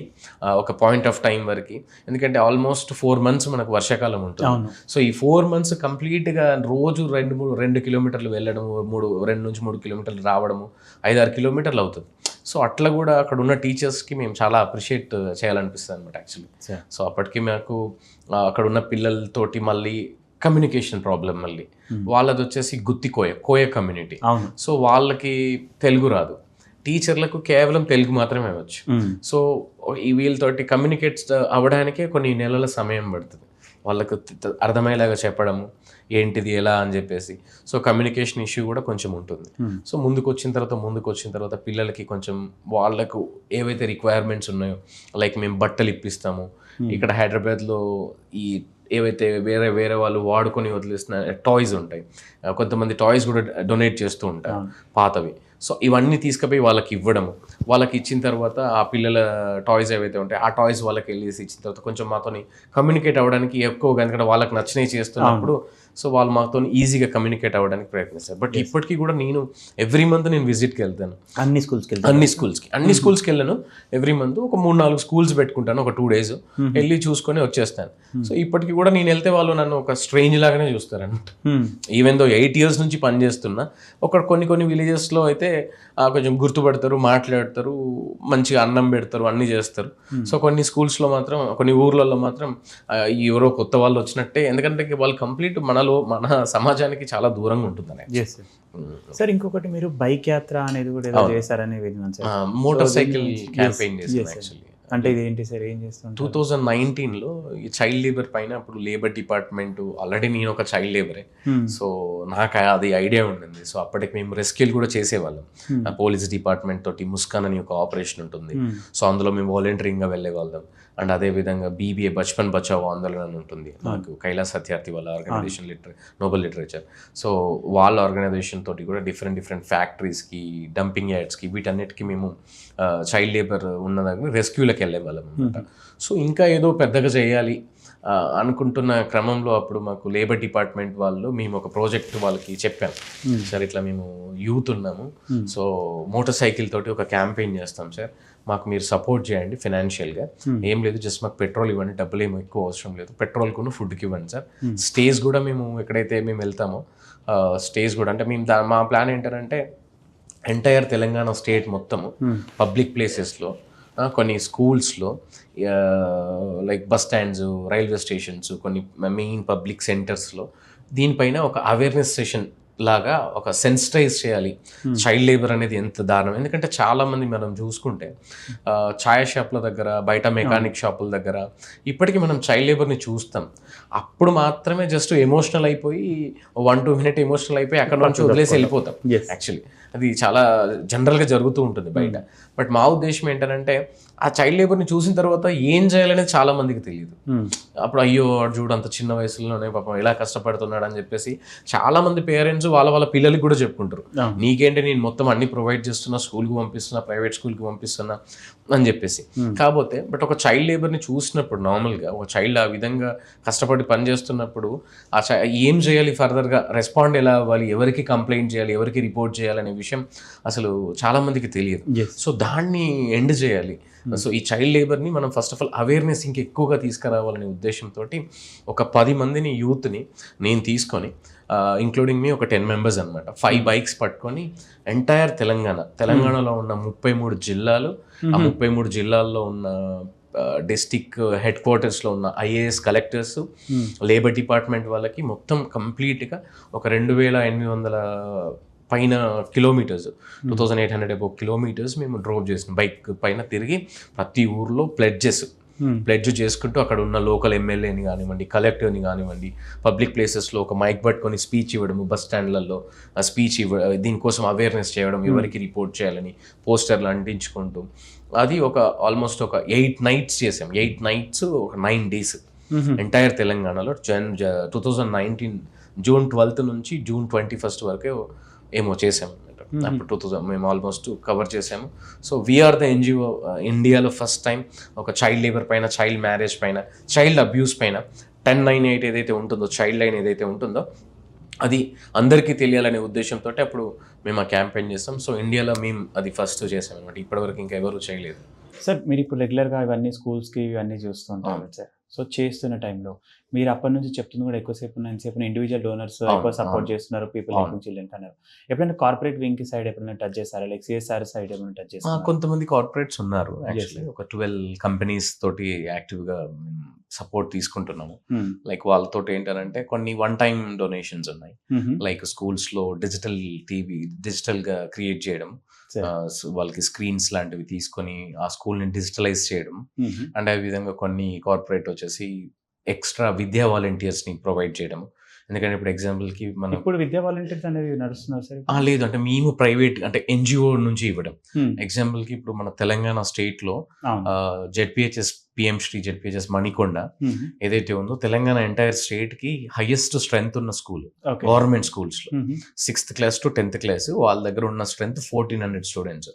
ఒక పాయింట్ ఆఫ్ టైం వరకు. ఎందుకంటే ఆల్మోస్ట్ 4 months మనకు వర్షాకాలం ఉంటుంది. సో ఈ 4 months కంప్లీట్గా రోజు 2 కిలోమీటర్లు వెళ్ళడము, 2 నుంచి 3 కిలోమీటర్లు రావడము, 5-6 కిలోమీటర్లు అవుతుంది. సో అట్లా కూడా అక్కడ ఉన్న టీచర్స్కి మేము చాలా అప్రిషియేట్ చేయాలనిపిస్తుంది అనమాట యాక్చువల్లీ. సో అప్పటికి మాకు అక్కడ ఉన్న పిల్లలతోటి మళ్ళీ కమ్యూనికేషన్ ప్రాబ్లం, మళ్ళీ వాళ్ళది వచ్చేసి కోయ కమ్యూనిటీ. సో వాళ్ళకి తెలుగు రాదు, టీచర్లకు కేవలం తెలుగు మాత్రమే వచ్చు. సో వీళ్ళతోటి కమ్యూనికేట్ అవ్వడానికే కొన్ని నెలల సమయం పడుతుంది, వాళ్ళకు అర్థమయ్యేలాగా చెప్పడము ఏంటిది ఎలా అని చెప్పేసి. సో కమ్యూనికేషన్ ఇష్యూ కూడా కొంచెం ఉంటుంది. సో ముందుకు వచ్చిన తర్వాత పిల్లలకి కొంచెం వాళ్ళకు ఏవైతే రిక్వైర్మెంట్స్ ఉన్నాయో, లైక్ మేము బట్టలు ఇప్పిస్తాము. ఇక్కడ హైదరాబాద్లో ఈ ఏవైతే వేరే వాళ్ళు వాడుకొని వదిలేసిన టాయ్స్ ఉంటాయి, కొంతమంది టాయ్స్ కూడా డొనేట్ చేస్తూ ఉంటారు పాతవి. సో ఇవన్నీ తీసుకుపోయి వాళ్ళకి ఇవ్వడము, వాళ్ళకి ఇచ్చిన తర్వాత ఆ పిల్లల టాయ్స్ ఏవైతే ఉంటాయి ఆ టాయ్స్ వాళ్ళకి వెళ్ళేసి ఇచ్చిన తర్వాత కొంచెం మాతోని కమ్యూనికేట్ అవ్వడానికి ఎక్కువగా, ఎందుకంటే వాళ్ళకి నచ్చినవి చేస్తున్నప్పుడు సో వాళ్ళు మాతో ఈజీగా కమ్యూనికేట్ అవ్వడానికి ప్రయత్నిస్తారు. బట్ ఇప్పటికీ కూడా నేను ఎవ్రీ మంత్ నేను విజిట్కి వెళ్తాను అన్ని స్కూల్స్కి వెళ్ళాను. ఎవ్రీ మంత్ ఒక 3-4 స్కూల్స్ పెట్టుకుంటాను, ఒక 2 days వెళ్ళి చూసుకొని వచ్చేస్తాను. సో ఇప్పటికీ కూడా నేను వెళ్తే వాళ్ళు నన్ను ఒక స్ట్రేంజ్ లాగానే చూస్తారనమాట. ఈవెన్ దో 8 years నుంచి పనిచేస్తున్నా, ఒక కొన్ని విలేజెస్లో అయితే కొంచెం గుర్తుపడతారు, మాట్లాడతారు, మంచిగా అన్నం పెడతారు, అన్నీ చేస్తారు. సో కొన్ని స్కూల్స్లో మాత్రం, కొన్ని ఊర్లలో మాత్రం ఎవరో కొత్త వాళ్ళు వచ్చినట్టే, ఎందుకంటే వాళ్ళు కంప్లీట్ మన సమాజానికి చాలా దూరంగా ఉంటుంది. సార్ ఇంకొకటి, మీరు బైక్ యాత్ర అనేది కూడా ఏదో చేశారని విన్నాను సార్. మోటార్ సైకిల్ క్యాంపెయిన్ చేశాను యాక్చువల్లీ. అంటే ఇది ఏంటి సార్, ఏం చేస్తాం? 2019లో ఈ చైల్డ్ లేబర్ పైన, అప్పుడు లేబర్ డిపార్ట్మెంట్, ఆల్రెడీ నేను ఒక చైల్డ్ లేబరే, సో నాకు అది ఐడియా ఉండింది. సో అప్పటికి మేము రెస్క్యూలు కూడా చేసేవాళ్ళం. పోలీస్ డిపార్ట్మెంట్ తోటి ముస్కాన్ అని ఒక ఆపరేషన్ ఉంటుంది, సో అందులో మేము వాలంటీరింగ్గా వెళ్ళే వాళ్ళం. అండ్ అదేవిధంగా BBA బచ్పన్ బచావో ఆందోళన అని ఉంటుంది, నాకు కైలాస్ సత్యార్థి వాళ్ళ ఆర్గనైజేషన్, నోబెల్ లిటరేచర్. సో వాళ్ళ ఆర్గనైజేషన్ తోటి కూడా డిఫరెంట్ ఫ్యాక్టరీస్కి, డంపింగ్ యార్డ్స్కి, వీటన్నిటికీ మేము చైల్డ్ లేబర్ ఉన్న దగ్గర రెస్క్యూలకు వెళ్ళే వాళ్ళం అనమాట. సో ఇంకా ఏదో పెద్దగా చేయాలి అనుకుంటున్న క్రమంలో అప్పుడు మాకు లేబర్ డిపార్ట్మెంట్ వాళ్ళు, మేము ఒక ప్రాజెక్ట్ వాళ్ళకి చెప్పాం, సార్ ఇట్లా మేము యూత్ ఉన్నాము, సో మోటార్ సైకిల్ తోటి ఒక క్యాంపెయిన్ చేస్తాం సార్, మాకు మీరు సపోర్ట్ చేయండి ఫైనాన్షియల్గా. ఏం లేదు, జస్ట్ మాకు పెట్రోల్ ఇవ్వండి, డబ్బులు ఏమో ఎక్కువ అవసరం లేదు, పెట్రోల్కును ఫుడ్కి ఇవ్వండి సార్. స్టేజ్ కూడా మేము ఎక్కడైతే మేము వెళ్తామో స్టేజ్ కూడా, అంటే మేము మా ప్లాన్ ఏంటంటే ఎంటైర్ తెలంగాణ స్టేట్ మొత్తము పబ్లిక్ ప్లేసెస్లో, కొన్ని స్కూల్స్లో, like bus stands, railway stations, కొన్ని మెయిన్ పబ్లిక్ సెంటర్స్లో దీనిపైన ఒక అవేర్నెస్ సెషన్ లాగా ఒక సెన్సిటైజ్ చేయాలి చైల్డ్ లేబర్ అనేది ఎంత దారుణం. ఎందుకంటే చాలామంది మనం చూసుకుంటే ఛాయ్ షాప్ల దగ్గర, బయట మెకానిక్ షాపుల దగ్గర ఇప్పటికీ మనం చైల్డ్ లేబర్ని చూస్తాం. అప్పుడు మాత్రమే జస్ట్ ఎమోషనల్ అయిపోయి 1-2 మినిట్ ఎమోషనల్ అయిపోయి అక్కడ నుంచి వదిలేసి వెళ్ళిపోతాం. యాక్చువల్లీ అది చాలా జనరల్గా జరుగుతూ ఉంటుంది బయట. బట్ మా ఉద్దేశం ఏంటంటే ఆ చైల్డ్ లేబర్ని చూసిన తర్వాత ఏం చేయాలనేది చాలా మందికి తెలియదు. అప్పుడు అయ్యో చూడు అంత చిన్న వయసులోనే పాపం ఎలా కష్టపడుతున్నాడు అని చెప్పేసి చాలా మంది పేరెంట్స్ వాళ్ళ పిల్లలకి కూడా చెప్పుకుంటారు, నీకేంటి నేను మొత్తం అన్ని ప్రొవైడ్ చేస్తున్నా, స్కూల్కి పంపిస్తున్నా, ప్రైవేట్ స్కూల్కి పంపిస్తున్నా అని చెప్పేసి. కాకపోతే బట్ ఒక చైల్డ్ లేబర్ని చూసినప్పుడు నార్మల్గా ఒక చైల్డ్ ఆ విధంగా కష్టపడి పని చేస్తున్నప్పుడు ఏం చేయాలి, ఫర్దర్గా రెస్పాండ్ ఎలా అవ్వాలి, ఎవరికి కంప్లైంట్ చేయాలి, ఎవరికి రిపోర్ట్ చేయాలనే విషయం అసలు చాలా మందికి తెలియదు. సో దాన్ని ఎండ్ చేయాలి. సో ఈ చైల్డ్ లేబర్ని మనం ఫస్ట్ ఆఫ్ ఆల్ అవేర్నెస్ ఇంకా ఎక్కువగా తీసుకురావాలనే ఉద్దేశంతో ఒక 10 మందిని యూత్ని నేను తీసుకొని, ఇంక్లూడింగ్ మీ ఒక 10 మెంబర్స్ అనమాట, 5 బైక్స్ పట్టుకొని ఎంటైర్ తెలంగాణలో ఉన్న 33 జిల్లాలు, ఆ 33 జిల్లాల్లో ఉన్న డిస్టిక్ హెడ్ క్వార్టర్స్లో ఉన్న ఐఏఎస్ కలెక్టర్స్, లేబర్ డిపార్ట్మెంట్ వాళ్ళకి మొత్తం కంప్లీట్గా ఒక 2800 పైన కిలోమీటర్స్, 2800 అబౌవ్ కిలోమీటర్స్ మేము డ్రైవ్ చేసినాం. బైక్ పైన తిరిగి ప్రతి ఊర్లో ప్లెడ్జ్ చేసుకుంటూ అక్కడ ఉన్న లోకల్ ఎమ్మెల్యేని కానివ్వండి, కలెక్టర్ని కానివ్వండి, పబ్లిక్ ప్లేసెస్లో ఒక మైక్ పట్టుకొని స్పీచ్ ఇవ్వడము, బస్ స్టాండ్లలో స్పీచ్ దీనికోసం అవేర్నెస్ చేయడం, ఎవరికి రిపోర్ట్ చేయాలని పోస్టర్లు అంటించుకుంటూ, అది ఆల్మోస్ట్ ఒక 8 నైట్స్ చేసాం. 8 నైట్స్ ఒక 9 డేస్ ఎంటైర్ తెలంగాణలో 2019 జూన్ 12 నుంచి జూన్ 21 వరకే ఏమో చేసాము. అప్పుడు 2000 మేము ఆల్మోస్ట్ కవర్ చేసాము. సో వీఆర్ ద ఎన్జిఓ ఇండియాలో ఫస్ట్ టైం ఒక చైల్డ్ లేబర్ పైన, చైల్డ్ మ్యారేజ్ పైన, చైల్డ్ అబ్యూస్ పైన 1098 ఏదైతే ఉంటుందో, చైల్డ్ లైన్ ఏదైతే ఉంటుందో అది అందరికీ తెలియాలనే ఉద్దేశంతో అప్పుడు మేము ఆ క్యాంపెయిన్ చేస్తాం. సో ఇండియాలో మేము అది ఫస్ట్ చేసాం అనమాట. ఇప్పటివరకు ఇంకా ఎవరు చేయలేదు. సార్ మీరు ఇప్పుడు రెగ్యులర్గా ఇవన్నీ స్కూల్స్కి ఇవన్నీ చూస్తుంటారు సార్. సో చేస్తున్న టైంలో మీరు అప్పటి నుంచి చెప్తుంది కూడా ఎంతసేపు ఇండివిజువల్ డోనర్స్ ఎక్కువ సపోర్ట్ చేస్తున్నారు, పీపుల్ హెల్పింగ్ చిల్డ్రన్ అన్నారు. ఎప్పుడైనా కార్పొరేట్ వింగ్ సైడ్ ఎప్పుడైనా టచ్ చేస్తారా, లైక్ సిఎస్ఆర్ సైడ్ ఏమైనా టచ్ చేస్తారా? కొంతమంది కార్పొరేట్స్ ఉన్నారు యాక్చువల్లీ. ఒక 12 కంపెనీస్ తోటి యాక్టివ్గా సపోర్ట్ తీసుకుంటున్నాము. లైక్ వాళ్ళతో ఏంటంటే కొన్ని 1-time డొనేషన్స్ ఉన్నాయి. లైక్ స్కూల్స్లో డిజిటల్గా క్రియేట్ చేయడం, వాళ్ళకి స్క్రీన్స్ లాంటివి తీసుకొని ఆ స్కూల్ని డిజిటలైజ్ చేయడం. అండ్ అదే విధంగా కొన్ని కార్పొరేట్ వచ్చేసి ఎక్స్ట్రా విద్యా వాలంటీర్స్ని ప్రొవైడ్ చేయడం. ఎందుకంటే ఇప్పుడు ఎగ్జాంపుల్కి మనం ఇప్పుడు విద్యా వాలంటీర్స్ అనేది నడుస్తున్నారు సార్? లేదు, అంటే మేము ప్రైవేట్ అంటే ఎన్జిఓ నుంచి ఇవ్వడం. ఎగ్జాంపుల్కి ఇప్పుడు మన తెలంగాణ స్టేట్లో జెడ్పిహెచ్ఎస్ పిఎంశ్రీ జెడ్పిహెచ్ఎస్ మణికొండ ఏదైతే ఉందో తెలంగాణ ఎంటైర్ స్టేట్ కి హైయెస్ట్ స్ట్రెంత్ ఉన్న స్కూల్, గవర్నమెంట్ స్కూల్స్ లో 6th class to 10th class వాళ్ళ దగ్గర ఉన్న స్ట్రెంత్ 1400 స్టూడెంట్స్.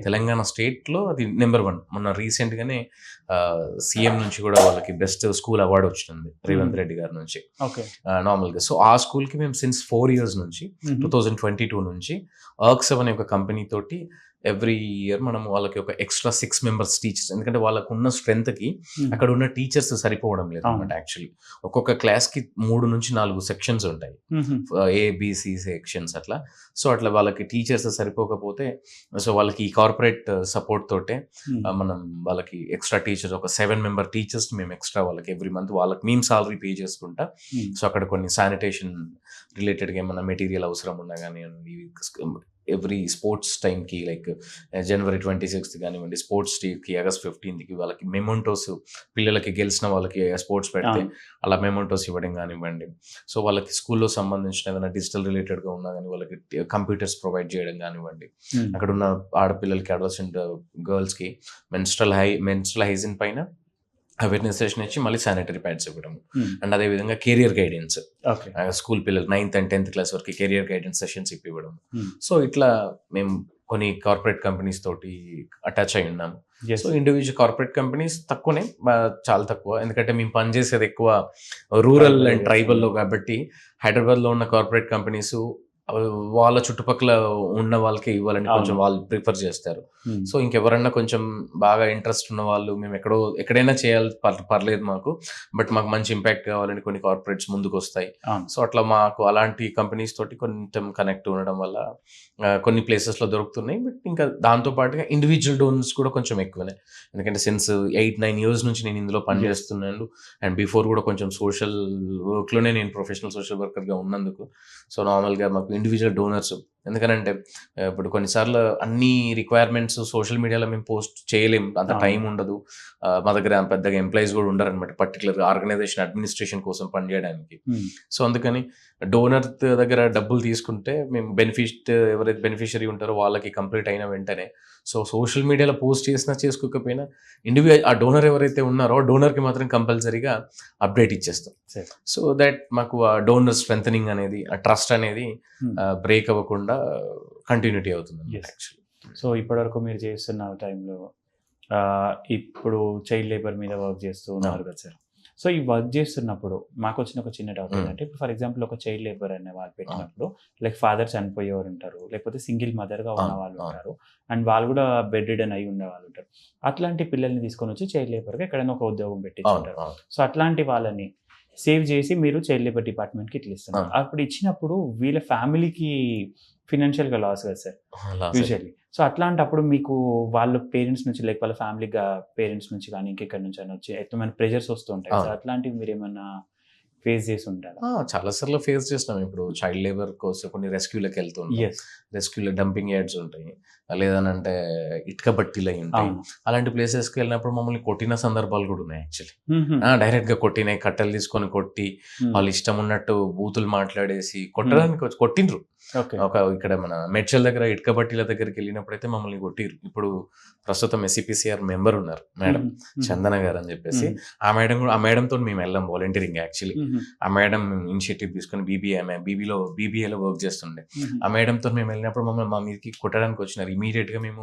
తెలంగాణ స్టేట్ లో అది నెంబర్ 1. మొన్న రీసెంట్ గానే సీఎం నుంచి కూడా వాళ్ళకి బెస్ట్ స్కూల్ అవార్డు వచ్చింది రేవంత్ రెడ్డి గారి నుంచి నార్మల్ గా. సో ఆ స్కూల్ కి మేము సిన్స్ 4 years నుంచి 2022 నుంచి ARC7 అనే ఒక కంపెనీ తోటి ఎవ్రీ ఇయర్ మనం వాళ్ళకి ఒక ఎక్స్ట్రా 6 members టీచర్స్, ఎందుకంటే వాళ్ళకు ఉన్న స్ట్రెంత్ కి అక్కడ ఉన్న టీచర్స్ సరిపోవడం లేదు అనమాట. యాక్చువల్లీ ఒక్కొక్క క్లాస్ కి 3 నుంచి 4 సెక్షన్స్ ఉంటాయి, ఏబిసి సెక్షన్స్ అట్లా. సో అట్లా వాళ్ళకి టీచర్స్ సరిపోకపోతే సో వాళ్ళకి ఈ కార్పొరేట్ సపోర్ట్ తోటే మనం వాళ్ళకి ఎక్స్ట్రా టీచర్స్ ఒక 7 member టీచర్స్ మేము ఎక్స్ట్రా వాళ్ళకి ఎవ్రీ మంత్ వాళ్ళకి మేము సాలరీ పే చేసుకుంటా. సో అక్కడ కొన్ని శానిటేషన్ రిలేటెడ్గా ఏమైనా మెటీరియల్ అవసరం ఉన్నా కానీ ఎవ్రీ స్పోర్ట్స్ టైంకి లైక్ January 26th కానివ్వండి, స్పోర్ట్స్ డేకి August 15th వాళ్ళకి మెమోంటోస్, పిల్లలకి గెలిచిన వాళ్ళకి స్పోర్ట్స్ పెడితే అలా మెమోంటోస్ ఇవ్వడం కానివ్వండి. సో వాళ్ళకి స్కూల్లో సంబంధించిన ఏదైనా డిజిటల్ రిలేటెడ్గా ఉన్నా కానీ వాళ్ళకి కంప్యూటర్స్ ప్రొవైడ్ చేయడం కానివ్వండి. అక్కడ ఉన్న ఆడపిల్లలకి, అడోలసెంట్ గర్ల్స్కి మెన్స్ట్రల్ హైజీన్ పైన అవేర్నెస్ సెషన్ ఇచ్చి మళ్ళీ శానిటరీ ప్యాడ్స్ ఇవ్వడం. అండ్ అదేవిధంగా కెరియర్ గైడెన్స్, స్కూల్ పిల్లలు 9th and 10th క్లాస్ వరకు కెరియర్ గైడెన్స్ సెషన్స్ ఇవ్వడం. సో ఇట్లా మేము కొన్ని కార్పొరేట్ కంపెనీస్ తోటి అటాచ్ అయి ఉన్నాము. సో ఇండివిజువల్ కార్పొరేట్ కంపెనీస్ తక్కువనే, చాలా తక్కువ, ఎందుకంటే మేము పనిచేసేది ఎక్కువ రూరల్ అండ్ ట్రైబల్లో కాబట్టి హైదరాబాద్లో ఉన్న కార్పొరేట్ కంపెనీస్ వాళ్ళ చుట్టుపక్కల ఉన్న వాళ్ళకి ఇవ్వాలని కొంచెం వాళ్ళు ప్రిఫర్ చేస్తారు. సో ఇంకెవరన్నా కొంచెం బాగా ఇంట్రెస్ట్ ఉన్న వాళ్ళు మేము ఎక్కడైనా చేయాలి పర్లేదు మాకు, బట్ మాకు మంచి ఇంపాక్ట్ కావాలని కొన్ని కార్పొరేట్స్ ముందుకు వస్తాయి. సో అట్లా మాకు అలాంటి కంపెనీస్ తోటి కొంచెం కనెక్ట్ ఉండడం వల్ల కొన్ని ప్లేసెస్లో దొరుకుతున్నాయి. బట్ ఇంకా దాంతోపాటుగా ఇండివిజువల్ డోనర్స్ కూడా కొంచెం ఎక్కువనే, ఎందుకంటే సిన్స్ 8-9 years నుంచి నేను ఇందులో పనిచేస్తున్నాను. అండ్ బిఫోర్ కూడా కొంచెం సోషల్ వర్క్లోనే నేను ప్రొఫెషనల్ సోషల్ వర్కర్గా ఉన్నందుకు సో నార్మల్గా మాకు ఇండివిజువల్ డోనర్స్. ఎందుకనంటే ఇప్పుడు కొన్నిసార్లు అన్ని రిక్వైర్మెంట్స్ సోషల్ మీడియాలో మేము పోస్ట్ చేయలేం, అంత టైం ఉండదు. మా దగ్గర పెద్దగా ఎంప్లాయీస్ కూడా ఉండరు అనమాట, పర్టికులర్గా ఆర్గనైజేషన్ అడ్మినిస్ట్రేషన్ కోసం పనిచేయడానికి. సో అందుకని డోనర్ దగ్గర డబ్బులు తీసుకుంటే మేము ఎవరైతే బెనిఫిషరీ ఉంటారో వాళ్ళకి కంప్లీట్ అయిన వెంటనే సో సోషల్ మీడియాలో పోస్ట్ చేసినా చేసుకోకపోయినా ఆ డోనర్ ఎవరైతే ఉన్నారో ఆ డోనర్కి మాత్రం కంపల్సరీగా అప్డేట్ ఇచ్చేస్తాం. సో దట్ మాకు ఆ డోనర్ స్ట్రెంథనింగ్ అనేది, ఆ ట్రస్ట్ అనేది బ్రేక్ అవ్వకుండా కంటిన్యూటీ అవుతుంది యాక్చువల్లీ. సో ఇప్పటివరకు మీరు చేస్తున్న టైంలో ఇప్పుడు చైల్డ్ లేబర్ మీద వర్క్ చేస్తూ ఉన్నారు కదా సార్. సో ఈ వర్క్ చేస్తున్నప్పుడు మాకు వచ్చిన ఒక చిన్న డౌట్ ఏంటంటే, ఇప్పుడు ఫర్ ఎగ్జాంపుల్ ఒక చైల్డ్ లేబర్ అనే వాళ్ళు పెట్టినప్పుడు లైక్ ఫాదర్ చనిపోయేవారు ఉంటారు, లేకపోతే సింగిల్ మదర్గా ఉన్న వాళ్ళు ఉంటారు, అండ్ వాళ్ళు కూడా బెడ్ రిడన్ అయి ఉండే వాళ్ళు ఉంటారు. అట్లాంటి పిల్లల్ని తీసుకొని వచ్చి చైల్డ్ లేబర్గా ఎక్కడైనా ఒక ఉద్యోగం పెట్టించుంటారు. సో అట్లాంటి వాళ్ళని సేవ్ చేసి మీరు చైల్డ్ లేబర్ డిపార్ట్మెంట్కి ఇట్లా ఇస్తున్నారు. అప్పుడు ఇచ్చినప్పుడు వీళ్ళ ఫ్యామిలీకి ఫినాన్షియల్గా లాస్ కదా సార్ యూజువల్లీ. సో అట్లాంటప్పుడు మీకు వాళ్ళ పేరెంట్స్ నుంచి లైక్ వాళ్ళ ఫ్యామిలీ పేరెంట్స్ నుంచి కానీ ఇంకెక్కడి నుంచి అని వచ్చి ఎట్లా ప్రెజర్స్ వస్తుంటాయి సార్, అట్లాంటివి మీరు ఏమన్నా ఫేస్ చేసి ఉంటారా? చాలాసార్లు ఫేస్ చేస్తున్నాం. ఇప్పుడు చైల్డ్ లేబర్ కోసం కొన్ని రెస్క్యూలకు వెళ్తుంటాం, రెస్క్యూలో డంపింగ్ యార్డ్స్ ఉంటాయి, లేదనంటే ఇటుక బట్టీలు అయి ఉంటాయి. అలాంటి ప్లేసెస్కి వెళ్ళినప్పుడు మమ్మల్ని కొట్టిన సందర్భాలు కూడా ఉన్నాయి యాక్చువల్లీ. డైరెక్ట్గా కొట్టినాయి, కట్టెలు తీసుకొని కొట్టి వాళ్ళు ఇష్టం ఉన్నట్టు బూతులు మాట్లాడేసి కొట్టడానికి కొట్టిండ్రు. ఇక్కడ మన మేడ్చల్ దగ్గర ఇటుక బట్టీల దగ్గరికి వెళ్ళినప్పుడు అయితే మమ్మల్ని కొట్టిరు. ఇప్పుడు ప్రస్తుతం ఎస్సీపీసీఆర్ మెంబర్ ఉన్నారు మేడం చందన గారు అని చెప్పేసి, ఆ మేడంతో మేము వెళ్ళాం వాలంటీరింగ్ యాక్చువల్లీ. ఆ మేడం ఇనిషియేటివ్ తీసుకుని బీబీఏలో వర్క్ చేస్తుండే. ఆ మేడంతో మేము వెళ్ళినప్పుడు మమ్మల్ని మా మీదకి కొట్టడానికి వచ్చినారు. ఇమీడియట్ గా మేము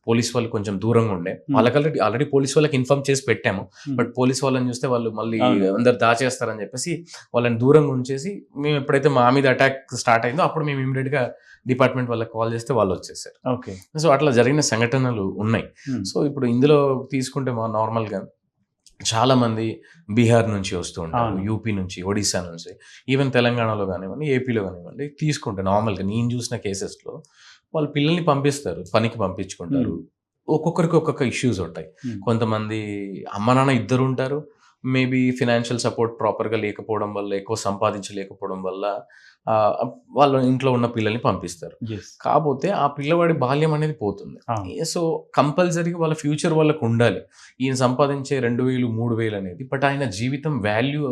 పోలీస్ వాళ్ళు కొంచెం దూరంగా ఉండే వాళ్ళకి ఆల్రెడీ పోలీస్ వాళ్ళకి ఇన్ఫార్మ్ చేసి పెట్టాము. బట్ పోలీస్ వాళ్ళని చూస్తే వాళ్ళు మళ్ళీ అందరు దాచేస్తారని చెప్పేసి వాళ్ళని దూరంగా ఉంచేసి, మేము ఎప్పుడైతే మా మీద అటాక్ స్టార్ట్ అయిందో అప్పుడు మేము ఇమీడియట్ గా డిపార్ట్మెంట్ వాళ్ళకి కాల్ చేస్తే వాళ్ళు వచ్చేసారు. సో అట్లా జరిగిన సంఘటనలు ఉన్నాయి. సో ఇప్పుడు ఇందులో తీసుకుంటే మా నార్మల్గా చాలా మంది బీహార్ నుంచి వస్తూ ఉంటారు, యూపీ నుంచి, ఒడిశా నుంచి, ఈవెన్ తెలంగాణలో కానివ్వండి, ఏపీలో కానివ్వండి తీసుకుంటే నార్మల్గా నేను చూసిన కేసెస్లో వాళ్ళు పిల్లల్ని పంపిస్తారు, పనికి పంపించుకుంటారు. ఒక్కొక్కరికి ఒక్కొక్క ఇష్యూస్ ఉంటాయి. కొంతమంది అమ్మ నాన్న ఇద్దరు ఉంటారు, మేబీ ఫినాన్షియల్ సపోర్ట్ ప్రాపర్గా లేకపోవడం వల్ల, ఎక్కువ సంపాదించలేకపోవడం వల్ల వాళ్ళ ఇంట్లో ఉన్న పిల్లల్ని పంపిస్తారు. కాకపోతే ఆ పిల్లవాడి బాల్యం అనేది పోతుంది. సో కంపల్సరీగా వాళ్ళ ఫ్యూచర్ వాళ్ళకు ఉండాలి. ఈయన సంపాదించే 2,000 3,000 అనేది, బట్ ఆయన జీవితం వాల్యూ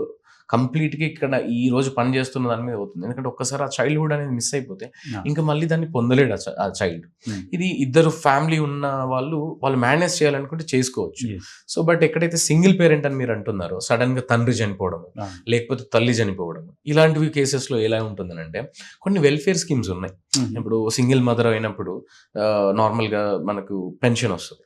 కంప్లీట్గా ఇక్కడ ఈ రోజు పని చేస్తున్న దాని మీద అవుతుంది. ఎందుకంటే ఒక్కసారి ఆ చైల్డ్హుడ్ అనేది మిస్ అయిపోతే ఇంకా మళ్ళీ దాన్ని పొందలేడు ఆ చైల్డ్. ఇది ఇద్దరు ఫ్యామిలీ ఉన్న వాళ్ళు మేనేజ్ చేయాలనుకుంటే చేసుకోవచ్చు. సో బట్ ఎక్కడైతే సింగిల్ పేరెంట్ అని మీరు అంటున్నారో, సడన్ గా తండ్రి చనిపోవడం లేకపోతే తల్లి చనిపోవడం, ఇలాంటివి కేసెస్లో ఎలా ఉంటుందనంటే కొన్ని వెల్ఫేర్ స్కీమ్స్ ఉన్నాయి. ఇప్పుడు సింగిల్ మదర్ అయినప్పుడు నార్మల్గా మనకు పెన్షన్ వస్తుంది.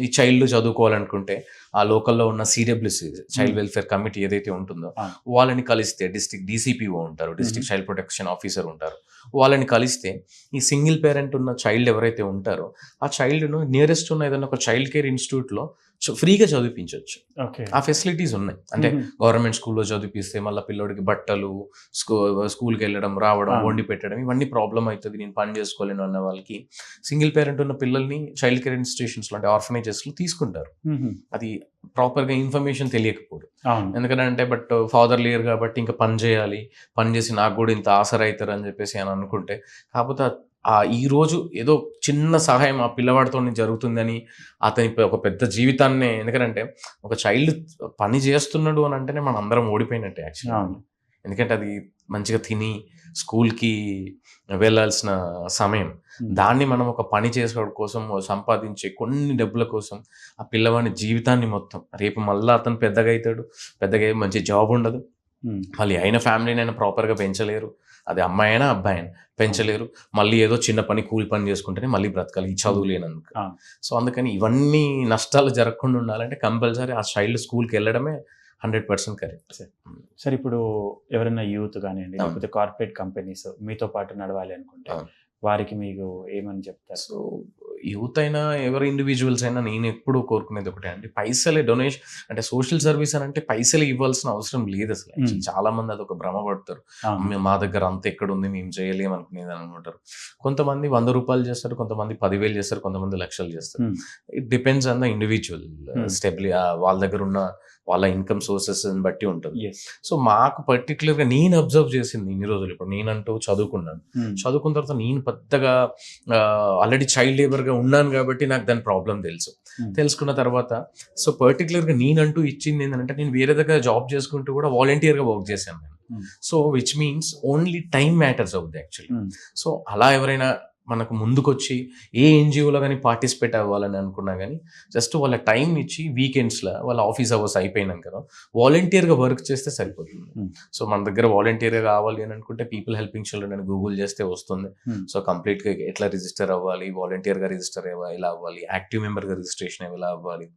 ఈ చైల్డ్ చదువుకోవాలనుకుంటే ఆ లోకల్లో ఉన్న సిడబ్ల్యూసి చైల్డ్ వెల్ఫేర్ కమిటీ ఏదైతే ఉంటుందో వాళ్ళని కలిస్తే, డిస్ట్రిక్ట్ DCPO ఉంటారు, డిస్ట్రిక్ట్ చైల్డ్ ప్రొటెక్షన్ ఆఫీసర్ ఉంటారు, వాళ్ళని కలిస్తే ఈ సింగిల్ పేరెంట్ ఉన్న చైల్డ్ ఎవరైతే ఉంటారో ఆ చైల్డ్ను నియరెస్ట్ ఉన్న ఏదైనా ఒక చైల్డ్ కేర్ ఇన్స్టిట్యూట్లో ఫ్రీగా చదివించవచ్చు. ఆ ఫెసిలిటీస్ ఉన్నాయి. అంటే గవర్నమెంట్ స్కూల్లో చదివిస్తే మళ్ళీ పిల్లోడికి బట్టలు, స్కూల్కి వెళ్ళడం రావడం, వండి పెట్టడం, ఇవన్నీ ప్రాబ్లం అవుతుంది, నేను పని చేసుకోలేను అన్న వాళ్ళకి సింగిల్ పేరెంట్ ఉన్న పిల్లల్ని చైల్డ్ కేర్ ఇన్స్టిట్యూషన్స్లో అంటే ఆర్ఫనేజెస్లో తీసుకుంటారు. అది ప్రాపర్గా ఇన్ఫర్మేషన్ తెలియకపోవడం. ఎందుకంటే బట్ ఫాదర్ లేరు కాబట్టి ఇంకా పని చేయాలి, పని చేసి నాకు కూడా ఇంత ఆసర అవుతారు అని చెప్పేసి అని అనుకుంటే, కాకపోతే ఈ రోజు ఏదో చిన్న సహాయం ఆ పిల్లవాడితో జరుగుతుందని అతని ఒక పెద్ద జీవితాన్ని, ఎందుకంటే ఒక చైల్డ్ పని చేస్తున్నాడు అని అంటేనే మనం అందరం ఓడిపోయినట్టే యాక్చువల్లీ. ఎందుకంటే అది మంచిగా తిని స్కూల్కి వెళ్ళాల్సిన సమయం, దాన్ని మనం ఒక పని చేసుకోవడం కోసం సంపాదించే కొన్ని డబ్బుల కోసం ఆ పిల్లవాడి జీవితాన్ని మొత్తం, రేపు మళ్ళీ అతను పెద్దగా అవుతాడు, పెద్దగా మంచి జాబ్ ఉండదు, మళ్ళీ అయిన ఫ్యామిలీని అయినా ప్రాపర్గా పెంచలేరు, అది అమ్మాయి అయినా అబ్బాయి అయినా పెంచలేరు, మళ్ళీ ఏదో చిన్న పని కూలి పని చేసుకుంటేనే మళ్ళీ బ్రతకాలి ఈ చదువు లేనందుకు. సో అందుకని ఇవన్నీ నష్టాలు జరగకుండా ఉండాలంటే కంపల్సరీ ఆ చైల్డ్ స్కూల్కి వెళ్ళడమే 100% కరెక్ట్ సార్. ఇప్పుడు ఎవరైనా యూత్ కానివ్వండి, లేకపోతే కార్పొరేట్ కంపెనీస్ మీతో పాటు నడవాలి అనుకుంటే వారికి మీకు ఏమని చెప్తారు? సో యూత్ అయినా ఎవరు ఇండివిజువల్స్ అయినా నేను ఎప్పుడు కోరుకునేది ఒకటే అండి, పైసలే డొనేషన్ అంటే సోషల్ సర్వీస్ అని అంటే పైసలు ఇవ్వాల్సిన అవసరం లేదు అసలు. చాలా మంది అదొక భ్రమ పడతారు, మా దగ్గర అంత ఎక్కడ ఉంది మేము చేయలేము అనుకునేది అనుకుంటారు. కొంతమంది 100 రూపాయలు చేస్తారు, కొంతమంది 10,000 చేస్తారు, కొంతమంది లక్షలు చేస్తారు. It depends on the individual stability, వాళ్ళ దగ్గర ఉన్న వాళ్ళ ఇన్కమ్ సోర్సెస్ బట్టి ఉంటుంది. ఎస్. సో మాకు పర్టికులర్గా నేను అబ్జర్వ్ చేసింది ఇన్ని రోజులు, ఇప్పుడు నేనంటూ చదువుకున్నాను, చదువుకున్న తర్వాత నేను పెద్దగా ఆల్రెడీ చైల్డ్ లేబర్గా ఉన్నాను కాబట్టి నాకు దాని ప్రాబ్లం తెలుసు. తెలుసుకున్న తర్వాత సో పర్టికులర్గా నేనంటూ ఇచ్చింది ఏంటంటే, నేను వేరే దగ్గర జాబ్ చేసుకుంటూ కూడా వాలంటీర్గా వర్క్ చేశాను నేను. So which means only time matters అవుద్ది యాక్చువల్లీ. సో అలా ఎవరైనా మనకు ముందుకొచ్చి ఏ ఎన్జిఓలో కానీ పార్టిసిపేట్ అవ్వాలని అనుకున్నా కానీ జస్ట్ వాళ్ళ టైం ఇచ్చి వీకెండ్స్లో వాళ్ళ ఆఫీస్ అవర్స్ అయిపోయినాక కదా వాలంటీర్గా వర్క్ చేస్తే సరిపోతుంది. సో మన దగ్గర వాలంటీర్గా కావాలి అని అనుకుంటే పీపుల్ హెల్పింగ్ చిల్డ్రన్ అని గూగుల్ చేస్తే వస్తుంది. సో కంప్లీట్గా ఎట్లా రిజిస్టర్ అవ్వాలి, వాలంటీర్గా రిజిస్టర్ ఎలా అవ్వాలి, యాక్టివ్ మెంబర్గా రిజిస్ట్రేషన్ ఎలా అవ్వాలి,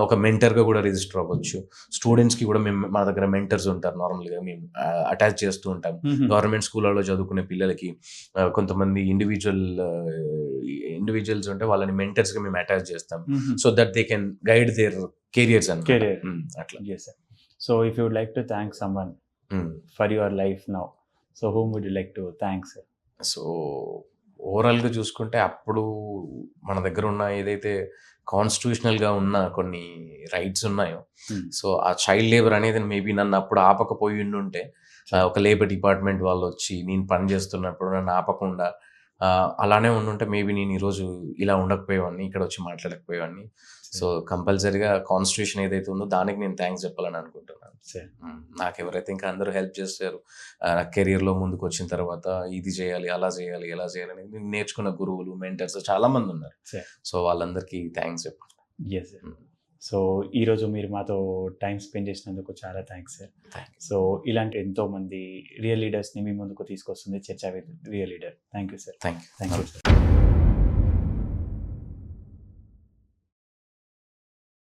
ఒక మెంటర్గా కూడా రిజిస్టర్ అవ్వచ్చు. స్టూడెంట్స్కి కూడా మేము మన దగ్గర మెంటర్స్ ఉంటారు, నార్మల్గా మేము అటాచ్ చేస్తూ ఉంటాం. గవర్నమెంట్ స్కూళ్ళలో చదువుకునే పిల్లలకి కొంతమంది ఇండివిజువల్స్ ఉంటే వాళ్ళని మెంటర్స్గా మేము అటాచ్ చేస్తాం. So that they can guide their careers అని అట్లా. So if you would like to thank someone for your life now, so whom would you like to thanks? So ఓవరాల్గా చూసుకుంటే అప్పుడు మన దగ్గర ఉన్న ఏదైతే కాన్స్టిట్యూషనల్గా ఉన్న కొన్ని రైట్స్ ఉన్నాయో, సో ఆ చైల్డ్ లేబర్ అనేది మేబీ నన్ను అప్పుడు ఆపకపోయి ఉంటే, ఒక లేబర్ డిపార్ట్మెంట్ వాళ్ళు వచ్చి నేను పని చేస్తున్నప్పుడు నన్ను ఆపకుండా అలానే ఉండుంటే మేబీ నేను ఈరోజు ఇలా ఉండకపోయేవాడిని, ఇక్కడ వచ్చి మాట్లాడకపోయేవాడిని. సో కంపల్సరీగా కాన్స్టిట్యూషన్ ఏదైతే ఉందో దానికి నేను థ్యాంక్స్ చెప్పాలని అనుకుంటున్నాను. నాకు ఎవరైతే ఇంకా అందరూ హెల్ప్ చేస్తారు నా కెరియర్లో ముందుకు వచ్చిన తర్వాత, ఇది చేయాలి, అలా చేయాలి, ఎలా చేయాలని నేను నేర్చుకున్న గురువులు, మెంటర్స్ చాలా మంది ఉన్నారు. సో వాళ్ళందరికీ థ్యాంక్స్ చెప్పాలి. ఎస్. సో ఈరోజు మీరు మాతో టైం స్పెండ్ చేసినందుకు చాలా థ్యాంక్స్ సార్. సో ఇలాంటి ఎంతోమంది రియల్ లీడర్స్ని మీ ముందుకు తీసుకొస్తుంది చర్చా with real leader. Thank you sir. Thank you. Thank you sir.